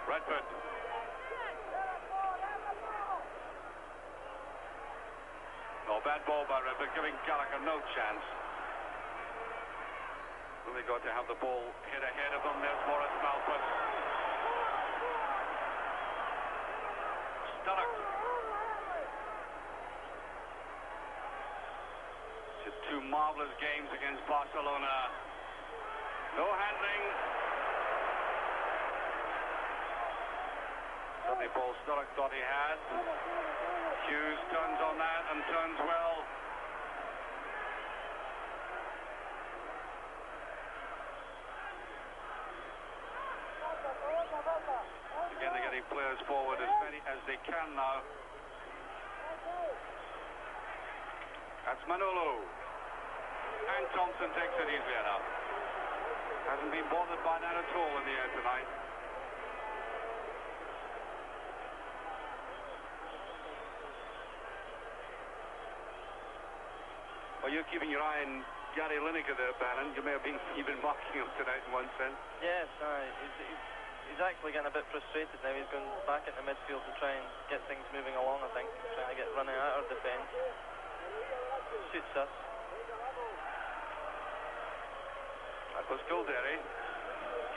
Redford. Oh, bad ball by Redford, giving Gallagher no chance. Really got to have the ball hit ahead of them. There's Morris Malpas. Sturrock. Just two marvellous games against Barcelona. No handling. Certainly Paul Sturrock thought he had. Hughes turns on that and turns well. Again, they're getting players forward as many as they can now. That's Manolo. And Thompson takes it easily enough. Hasn't been bothered by that at all in the air tonight. Well, you're keeping your eye on Gary Lineker there, Bannon. You may have been even mocking him tonight in one sense. Yes, he's actually getting a bit frustrated now. He's going back into midfield to try and get things moving along, I think. Trying to get running out of defence. Suits us. That was Kildare.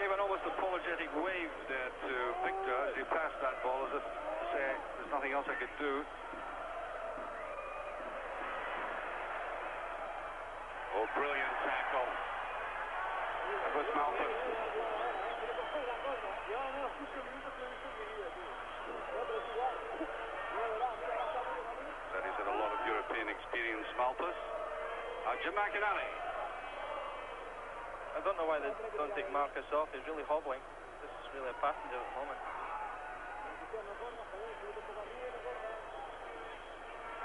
Gave an almost apologetic wave there to Victor as he passed that ball, as if to say, there's nothing else I could do. Oh, brilliant tackle. That was Malpas. That he's had a lot of European experience, Malpas. Jim McInally. I don't know why they don't take Marcus off. He's really hobbling. This is really a passenger at the moment.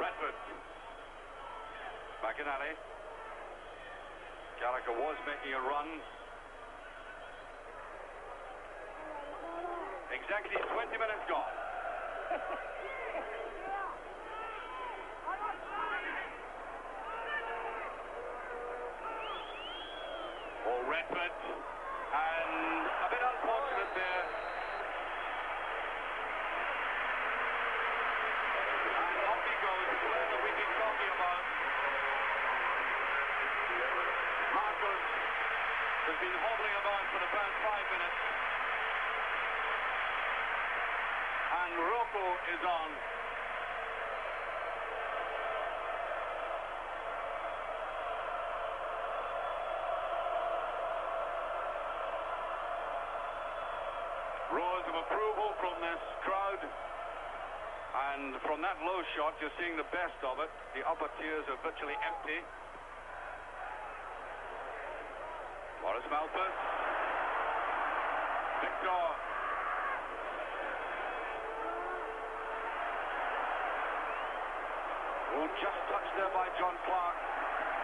Redford. McInally. Gallagher was making a run. Exactly 20 minutes gone. Oh, Redford. And a bit unfortunate there. And off he goes, the player that we've been talking about. Marcus has been hobbling about for the past 5 minutes. And Rocco is on. Roars of approval from this crowd. And from that low shot, you're seeing the best of it. The upper tiers are virtually empty. Morris Malpas. Victor. Oh, just touched there by John Clark.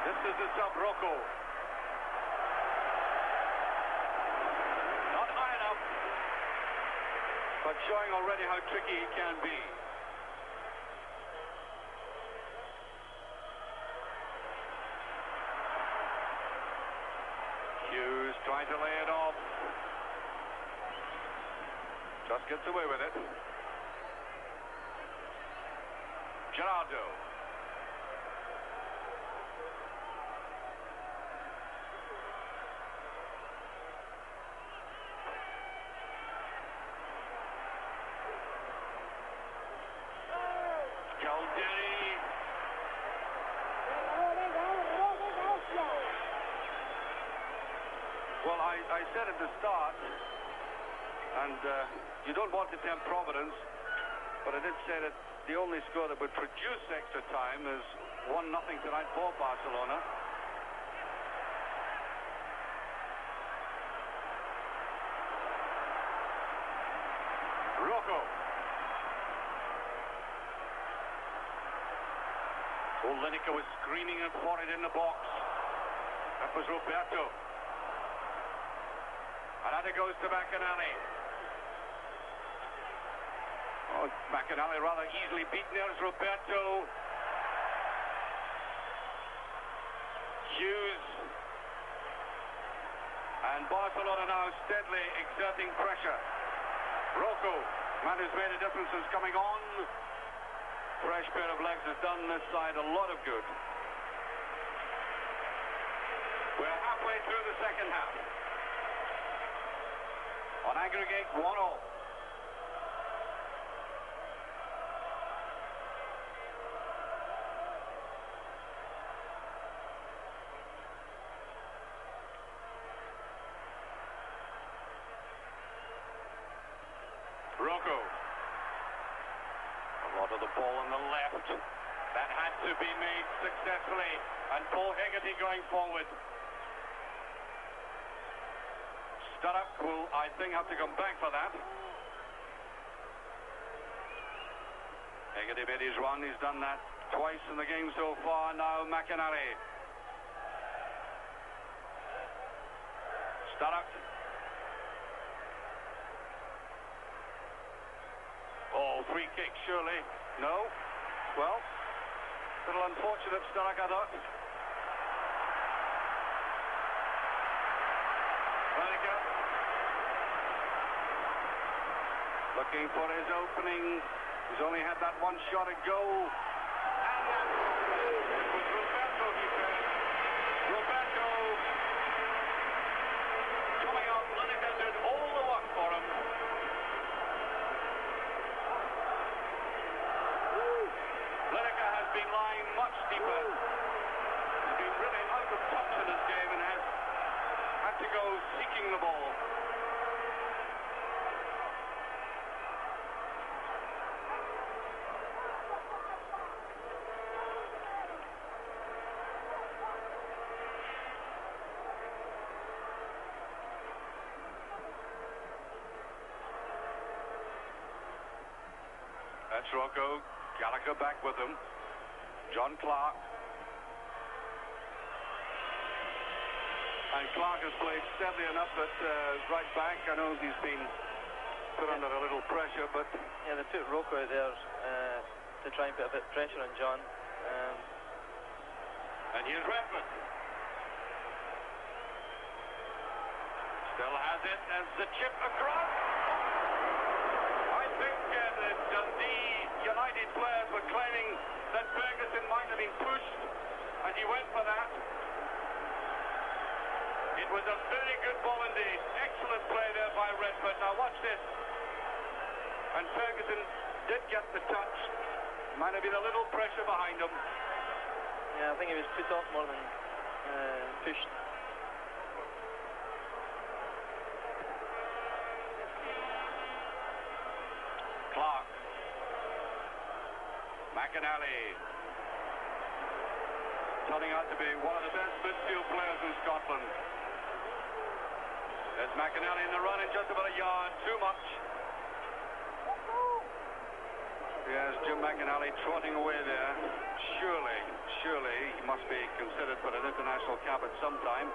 This is the sub, Rocco. Not high enough, but showing already how tricky he can be. Hughes trying to lay it off. Just gets away with it. Gerardo. Well, I said at the start, and you don't want to tempt Providence, but I did say that the only score that would produce extra time is 1-0 tonight for Barcelona. Rocco. Oh, Lineker was screaming for it in the box. That was Roberto. And out it goes to McInally. Oh, McInally rather easily beaten. There's Roberto. Hughes. And Barcelona now steadily exerting pressure. Rocco, man who's made a difference, is coming on. Fresh pair of legs has done this side a lot of good. We're halfway through the second half. On aggregate, 1-0. Rocco. A lot of the ball on the left. That had to be made successfully. And Paul Hegarty going forward. Sturrock will, I think, have to come back for that. Hegarty made his run. He's done that twice in the game so far. Now McInally. Sturrock. Oh, free kick, surely. No? Well, a little unfortunate, Sturrock, I thought. Lineker. Looking for his opening. He's only had that one shot at goal. And that was Roberto, he said. Roberto coming up. Lineker did all the work for him. Lineker has been lying much deeper. He's been really out of touch in this game and has had to go seeking the ball. That's Rocco. Gallagher back with him. John Clark. And Clark has played steadily enough at right back. I know he's been put under a little pressure, but... Yeah, they put Rocco out there to try and put a bit of pressure on John. And here's Redmond. Still has it as the chip across. I think the Dundee United players were claiming that Ferguson might have been pushed, and he went for that. It was a very good ball indeed. Excellent play there by Redford. Now watch this. And Ferguson did get the touch. Might have been a little pressure behind him. Yeah, I think he was put off more than pushed. Clark. McInally. Turning out to be one of the best midfield players in Scotland. There's McInally in the run in just about a yard. Too much. Yes, Jim McInally trotting away there. Surely he must be considered for an international cap at some time.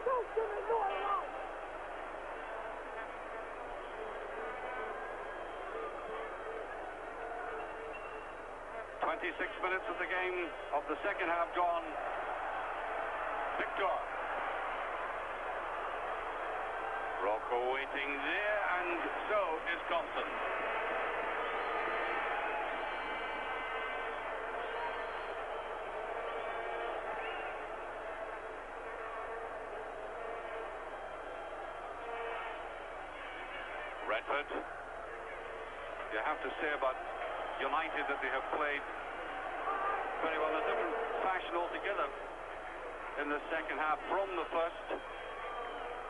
Don't give me no alone. 26 minutes of the game of the second half gone. Victor. Rocco waiting there, and so is Thompson. Redford. You have to say about United that they have played very well in a different fashion altogether in the second half from the first.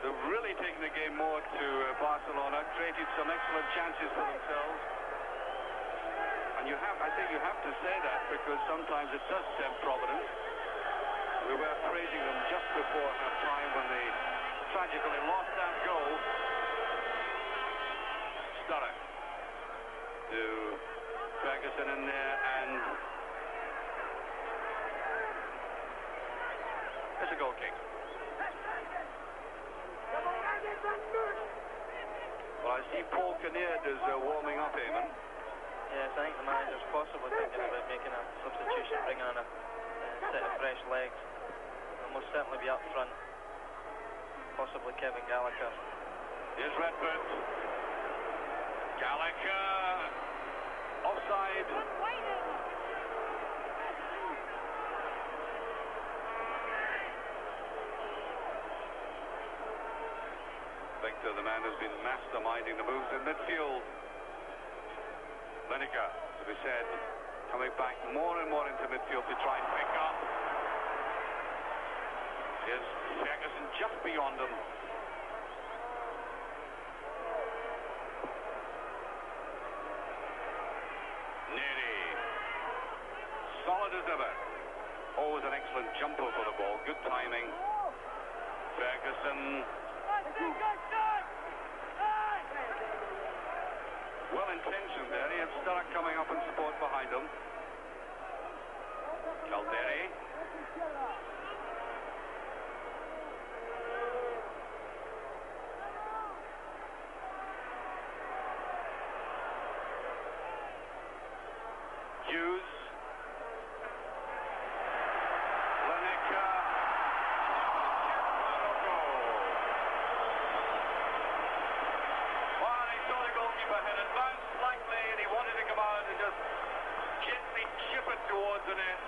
They've really taken the game more to Barcelona, created some excellent chances for themselves. And I think you have to say that because sometimes it does tempt Providence. We were praising them just before half-time when they tragically lost that goal. Sturrock to Ferguson in there, and it's a goal kick. Well, I see Paul Kinnear is warming up, Eamon. Yes, I think the manager's possibly thinking about making a substitution, bringing on a set of fresh legs. They'll most certainly be up front. Possibly Kevin Gallagher. Here's Redford. Gallagher. Offside. Victor, the man who's been masterminding the moves in midfield. Lineker, as we said, coming back more and more into midfield to try and pick up. Here's Ferguson just beyond him. Nearly. Solid as ever. Always an excellent jumper for the ball. Good timing. Ferguson. Well intentioned there. He had Stark coming up in support behind him. Calderi. Hughes. Lineker. Well, he saw the goalkeeper had advanced slightly and he wanted to come out and just gently chip it towards the net.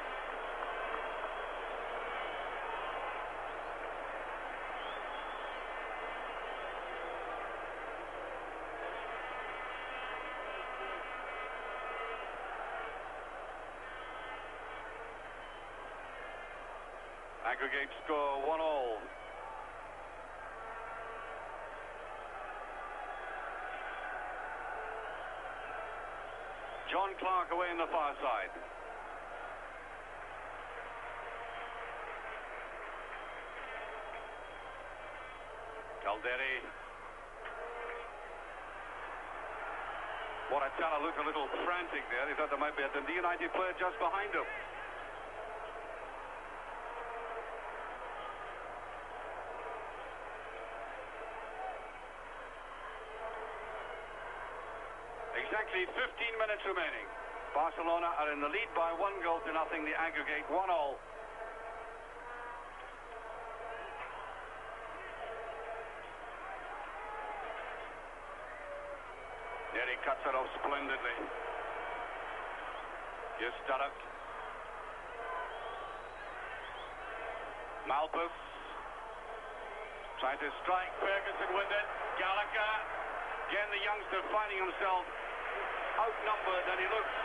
Aggregate score 1-1. John Clark away in the far side. Calderi. Moratella looked a little frantic there. He thought there might be a Dundee United player just behind him. Exactly 15 minutes remaining. Barcelona are in the lead by 1-0. The aggregate 1-1. There he cuts it off splendidly. Here's Stark. Malpas. Trying to strike. Ferguson with it. Gallagher. Again, the youngster finding himself outnumbered, and he looks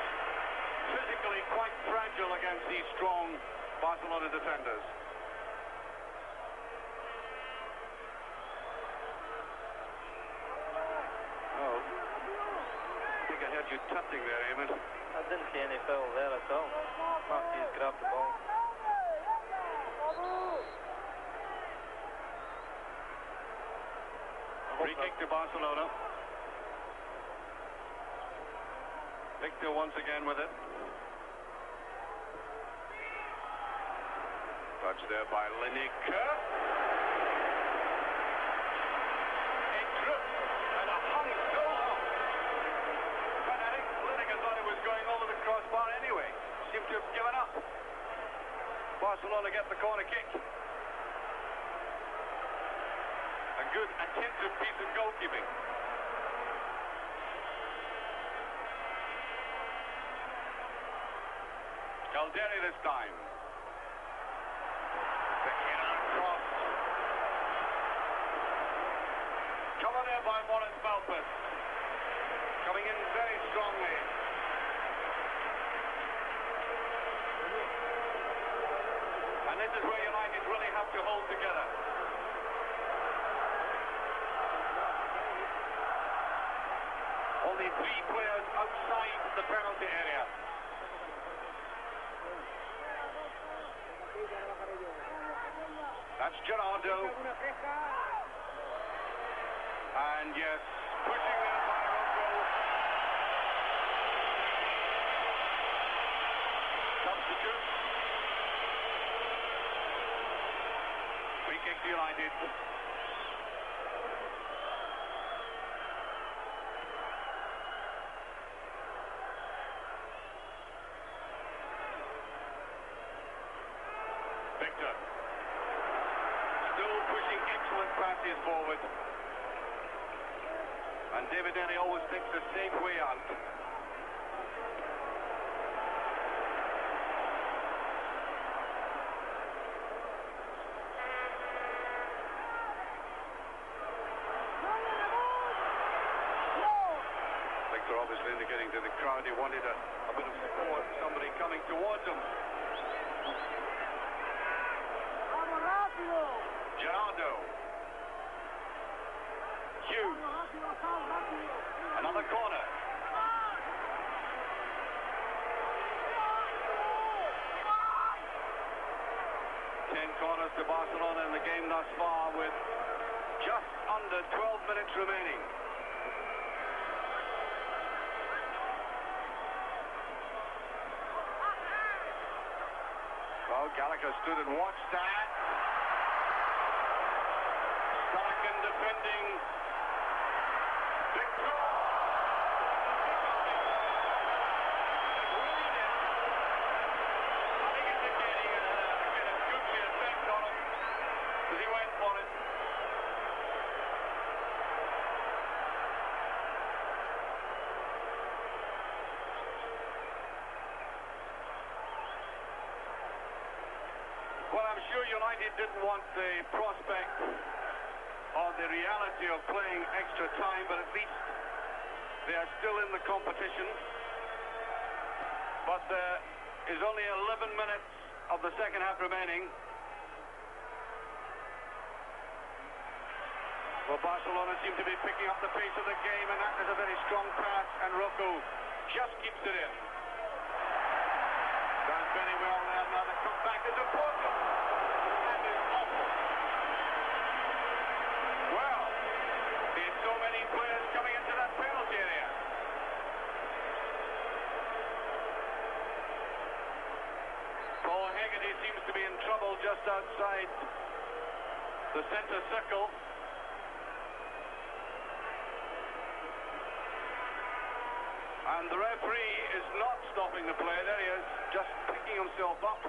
physically quite fragile against these strong Barcelona defenders. Oh, I think I heard you touching there, Eamon. I didn't see any foul there at all. Matthews grabbed the ball. Free kick to Barcelona. Victor once again with it. Touch there by Lineker. It tripped and hung so long. But I think Lineker thought it was going over the crossbar anyway. Seemed to have given up. Barcelona get the corner kick. A good attentive piece of goalkeeping. Calderi this time. The inner cross. Covered there by Maurice Malpas. Coming in very strongly. And this is where United really have to hold together. Only 3 players outside the penalty area. That's Gerardo. And yes, pushing there by Rocco. Substitute. Free kick to United. Victor. Still pushing excellent passes forward. And David Denny always thinks a safe way out. Victor obviously indicating to the crowd he wanted a bit of support, somebody coming towards him. Gerardo. Hughes. Another corner. Ten corners to Barcelona in the game thus far, with just under 12 minutes remaining. Well, Gallagher stood and watched that. Starkin defending. Victor! I think it's indicating a kind of goofy effect on him as he went for it. Well, I'm sure United didn't want the prospect or the reality of playing extra time, but at least they are still in the competition. But there is only 11 minutes of the second half remaining. Well, Barcelona seem to be picking up the pace of the game, and that is a very strong pass, and Rocco just keeps it in. Does very well there. Now the comeback is important. That is awful. Well, there's so many players coming into that penalty area. Paul Hegarty seems to be in trouble just outside the centre circle. And the referee is not stopping the play. There he is, just picking himself up.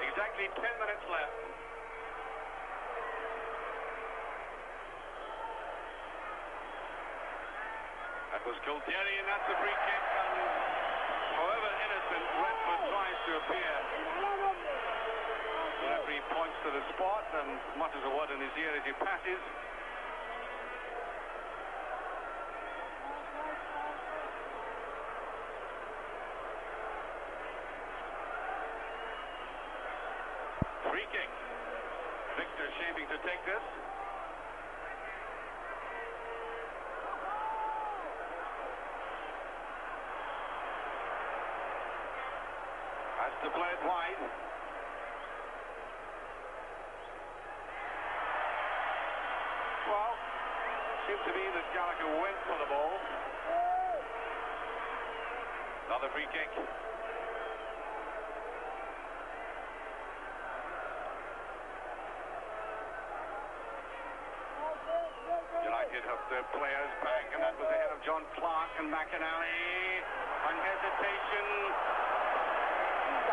Exactly 10 minutes left. That was Gualtieri, and that's a free kick. And however innocent Redford tries to appear, the referee points to the spot and mutters a word in his ear as he passes. Free kick. Victor shaping to take this. Has to play it wide. Well, seemed to be that Gallagher went for the ball. Another free kick. United have their players back, and that was ahead of John Clark and McInally. On hesitation.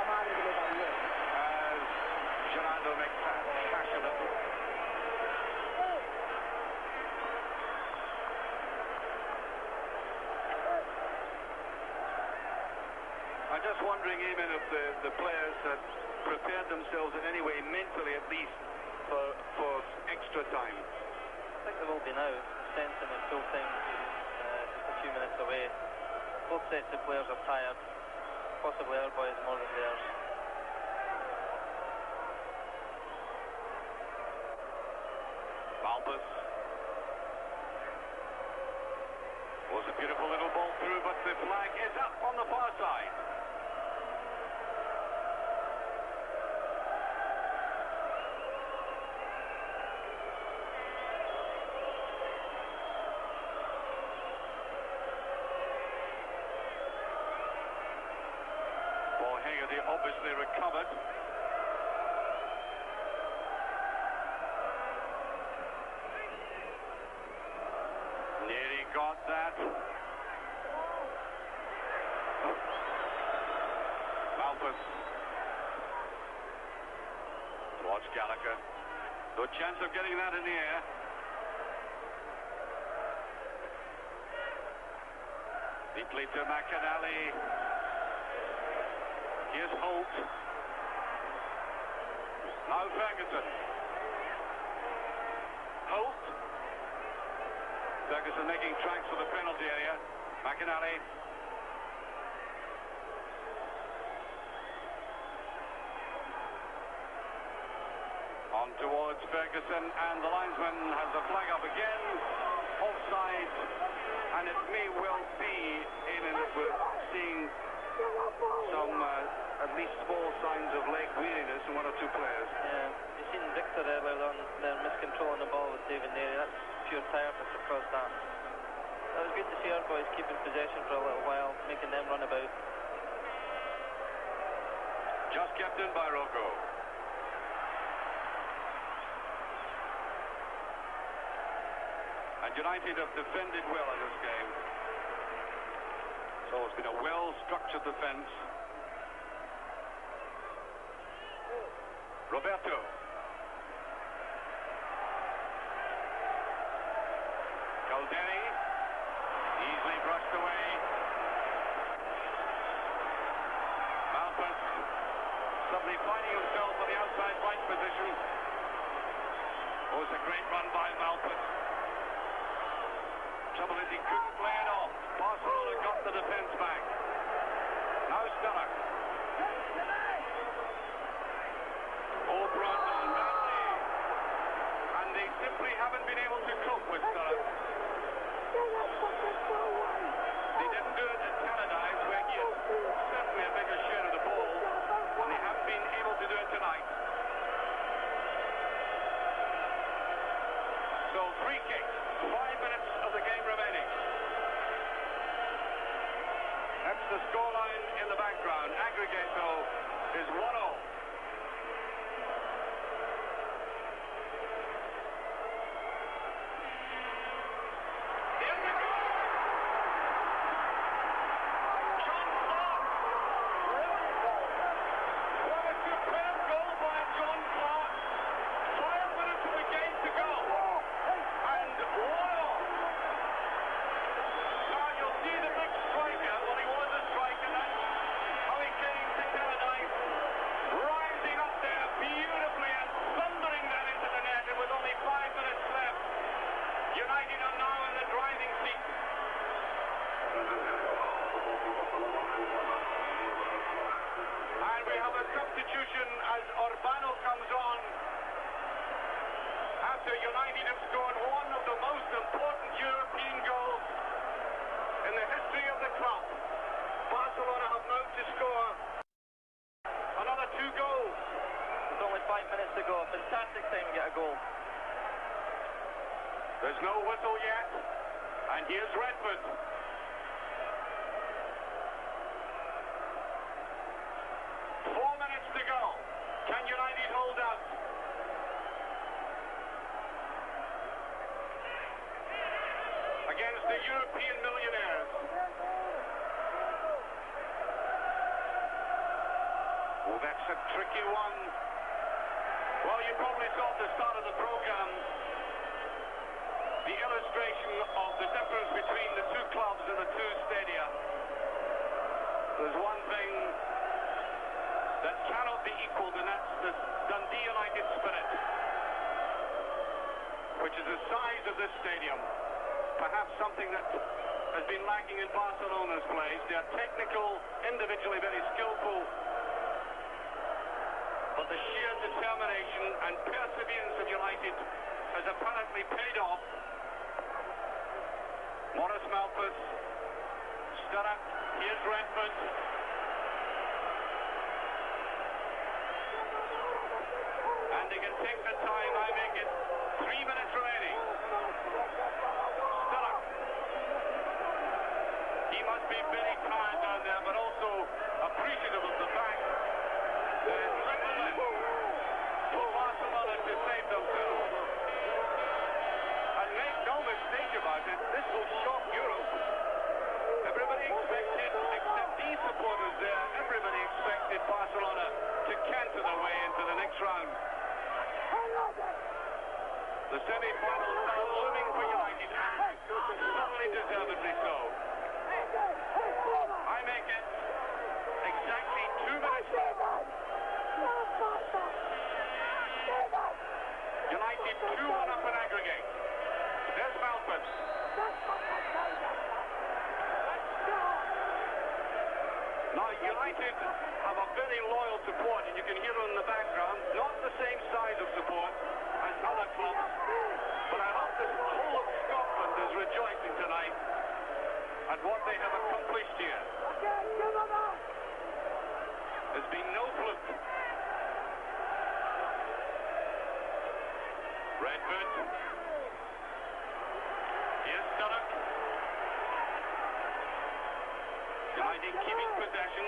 As Gerardo makes that passionate. I'm just wondering, Eamon, if the players had prepared themselves in any way, mentally at least, for extra time. I think they will be now, sensing it full time, just a few minutes away. Both sets of players are tired, possibly our boys more than theirs. Balbus. Was a beautiful little ball through, but the flag is up on the far side. They obviously recovered. Nearly got that. Malpas. towards Gallagher. Good chance of getting that in the air. Deeply to McInally. Here's Holt. Now Ferguson. Holt. Ferguson making tracks for the penalty area. McInally. On towards Ferguson, and the linesman has the flag up again. Offside, and it may well be in and we're seeing some at least small signs of leg weariness in one or two players. Yeah, you've seen Victor earlier on there miscontrolling the ball with David Neary. That's pure tiredness that caused that. That was good to see our boys keeping possession for a little while, making them run about. Just kept in by Rocco. And United have defended well in this game. So it's been a well-structured defence. Roberto. Calderi. Easily brushed away. Malpas suddenly finding himself on the outside right position. Oh, it's a great run by Malpas. Trouble is he couldn't play it off. Barcelona got the defence back. Now Sturrock. O'Brien and Bradley. And they simply haven't been able to cope with Sturrock. They didn't do it at Tannadice, where he had certainly a bigger share of the ball, and they haven't been able to do it tonight. So free kick. 5 minutes of the game remaining. That's the scoreline in the background. Aggregate, though, is 1-0. As Urbano comes on after United have scored one of the most important European goals in the history of the club. Barcelona have now to score another 2 goals. There's only 5 minutes to go. Fantastic time to get a goal. There's no whistle yet, and here's Redford. To go. Can United hold out? Against the European millionaires. Oh, that's a tricky one. Well, you probably saw at the start of the program the illustration of the difference between the two clubs and the two stadia. There's one thing that cannot be equalled, and that's the Dundee United spirit, which is the size of this stadium. Perhaps something that has been lacking in Barcelona's plays. They are technical, individually very skillful, but the sheer determination and perseverance of United has apparently paid off. Morris Malpas, Sturrock, here's Redford. And they can take the time. I make it 3 minutes remaining. Sturrock. He must be very tired down there, but also appreciative of the fact that it's little left for Barcelona to save themselves. And make no mistake about it, this will shock Europe. Everybody expected, except these supporters there, everybody expected Barcelona to canter their way into the next round. The semi-finals now looming for United, and certainly deservedly so. I make it exactly 2 minutes. United 2-1 up in aggregate. There's Malford. Now, United have a very loyal support, and you can hear them in the background. Not the same size of support as other clubs, but I hope the whole of Scotland is rejoicing tonight at what they have accomplished here. There's been no fluke. Redford. Here's Sturrock. United keeping possession.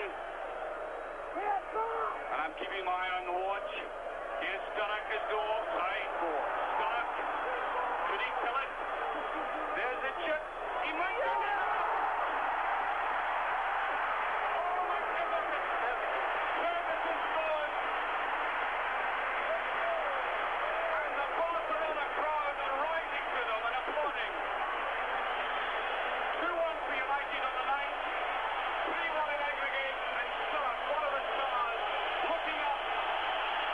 And I'm keeping my eye on the watch. Here's Sturrock as the offside. Sturrock. Could he kill it? There's a chip. He might do it. Oh, magnificent. Ferguson scores. And the Barcelona crowd are rising to them and applauding. 2-1 for United on the night. 3-1 in aggregate, and Sturrock, one of the stars, looking up,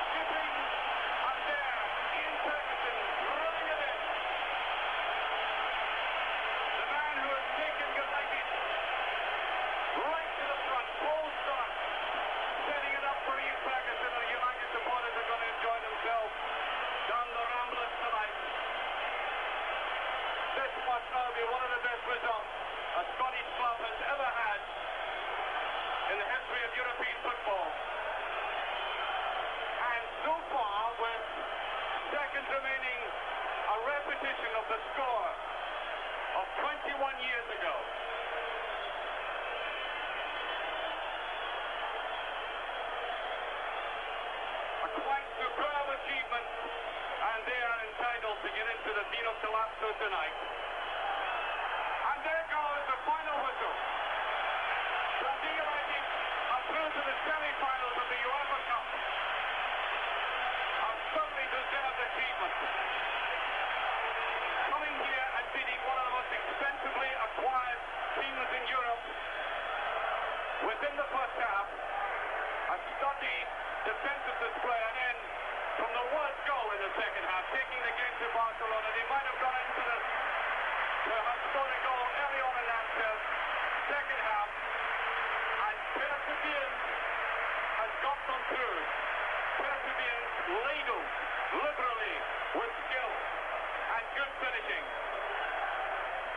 skipping, and there, Ian Ferguson, running it in. The man who has taken United right to the front, Paul Sturrock, setting it up for Ian Ferguson, and the United supporters are going to enjoy themselves down the Ramblers tonight. This must now be one of the best results a Scottish club has ever had in the history of European football. And so far, with seconds remaining, a repetition of the score of 21 years ago. A quite superb achievement, and they are entitled to get into the Dino Collapso tonight. And there goes the final whistle. Dundee United are through to the semi-finals of the UEFA Cup. A certainly deserved achievement. Coming here and beating one of the most expensively acquired teams in Europe within the first half. A sturdy defensive display, and then from the worst goal in the second half, taking the game to Barcelona. They might have gone into the have scored a goal early on in that second half, and perseverance has got them through. Perseverance ladled liberally with skill and good finishing,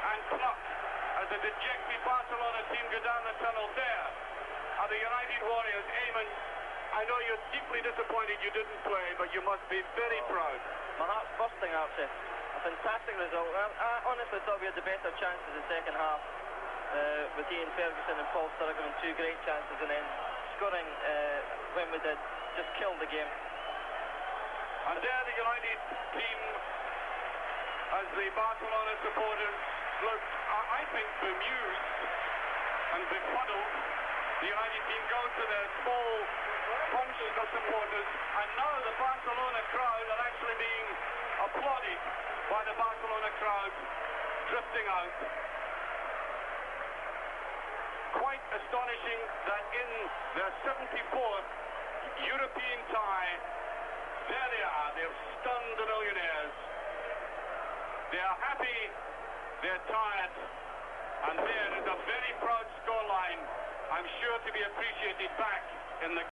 and pluck as the dejected Barcelona team go down the tunnel. There are the United Warriors. Eamon, I know you're deeply disappointed you didn't play, but you must be very proud. My heart's bursting, Archie. Fantastic result. I honestly thought we had the better chances in the second half with Ian Ferguson and Paul Sturrock having two great chances, and then scoring when we did just killed the game. And there the United team, as the Barcelona supporters look, I think, bemused and befuddled. The United team goes to their small bunch of supporters, and now the Barcelona crowd are actually being applauded by the Barcelona crowd drifting out. Quite astonishing that in their 74th European tie, there they are, they've stunned the millionaires. They are happy, they're tired, and there is a very proud scoreline, I'm sure to be appreciated back in the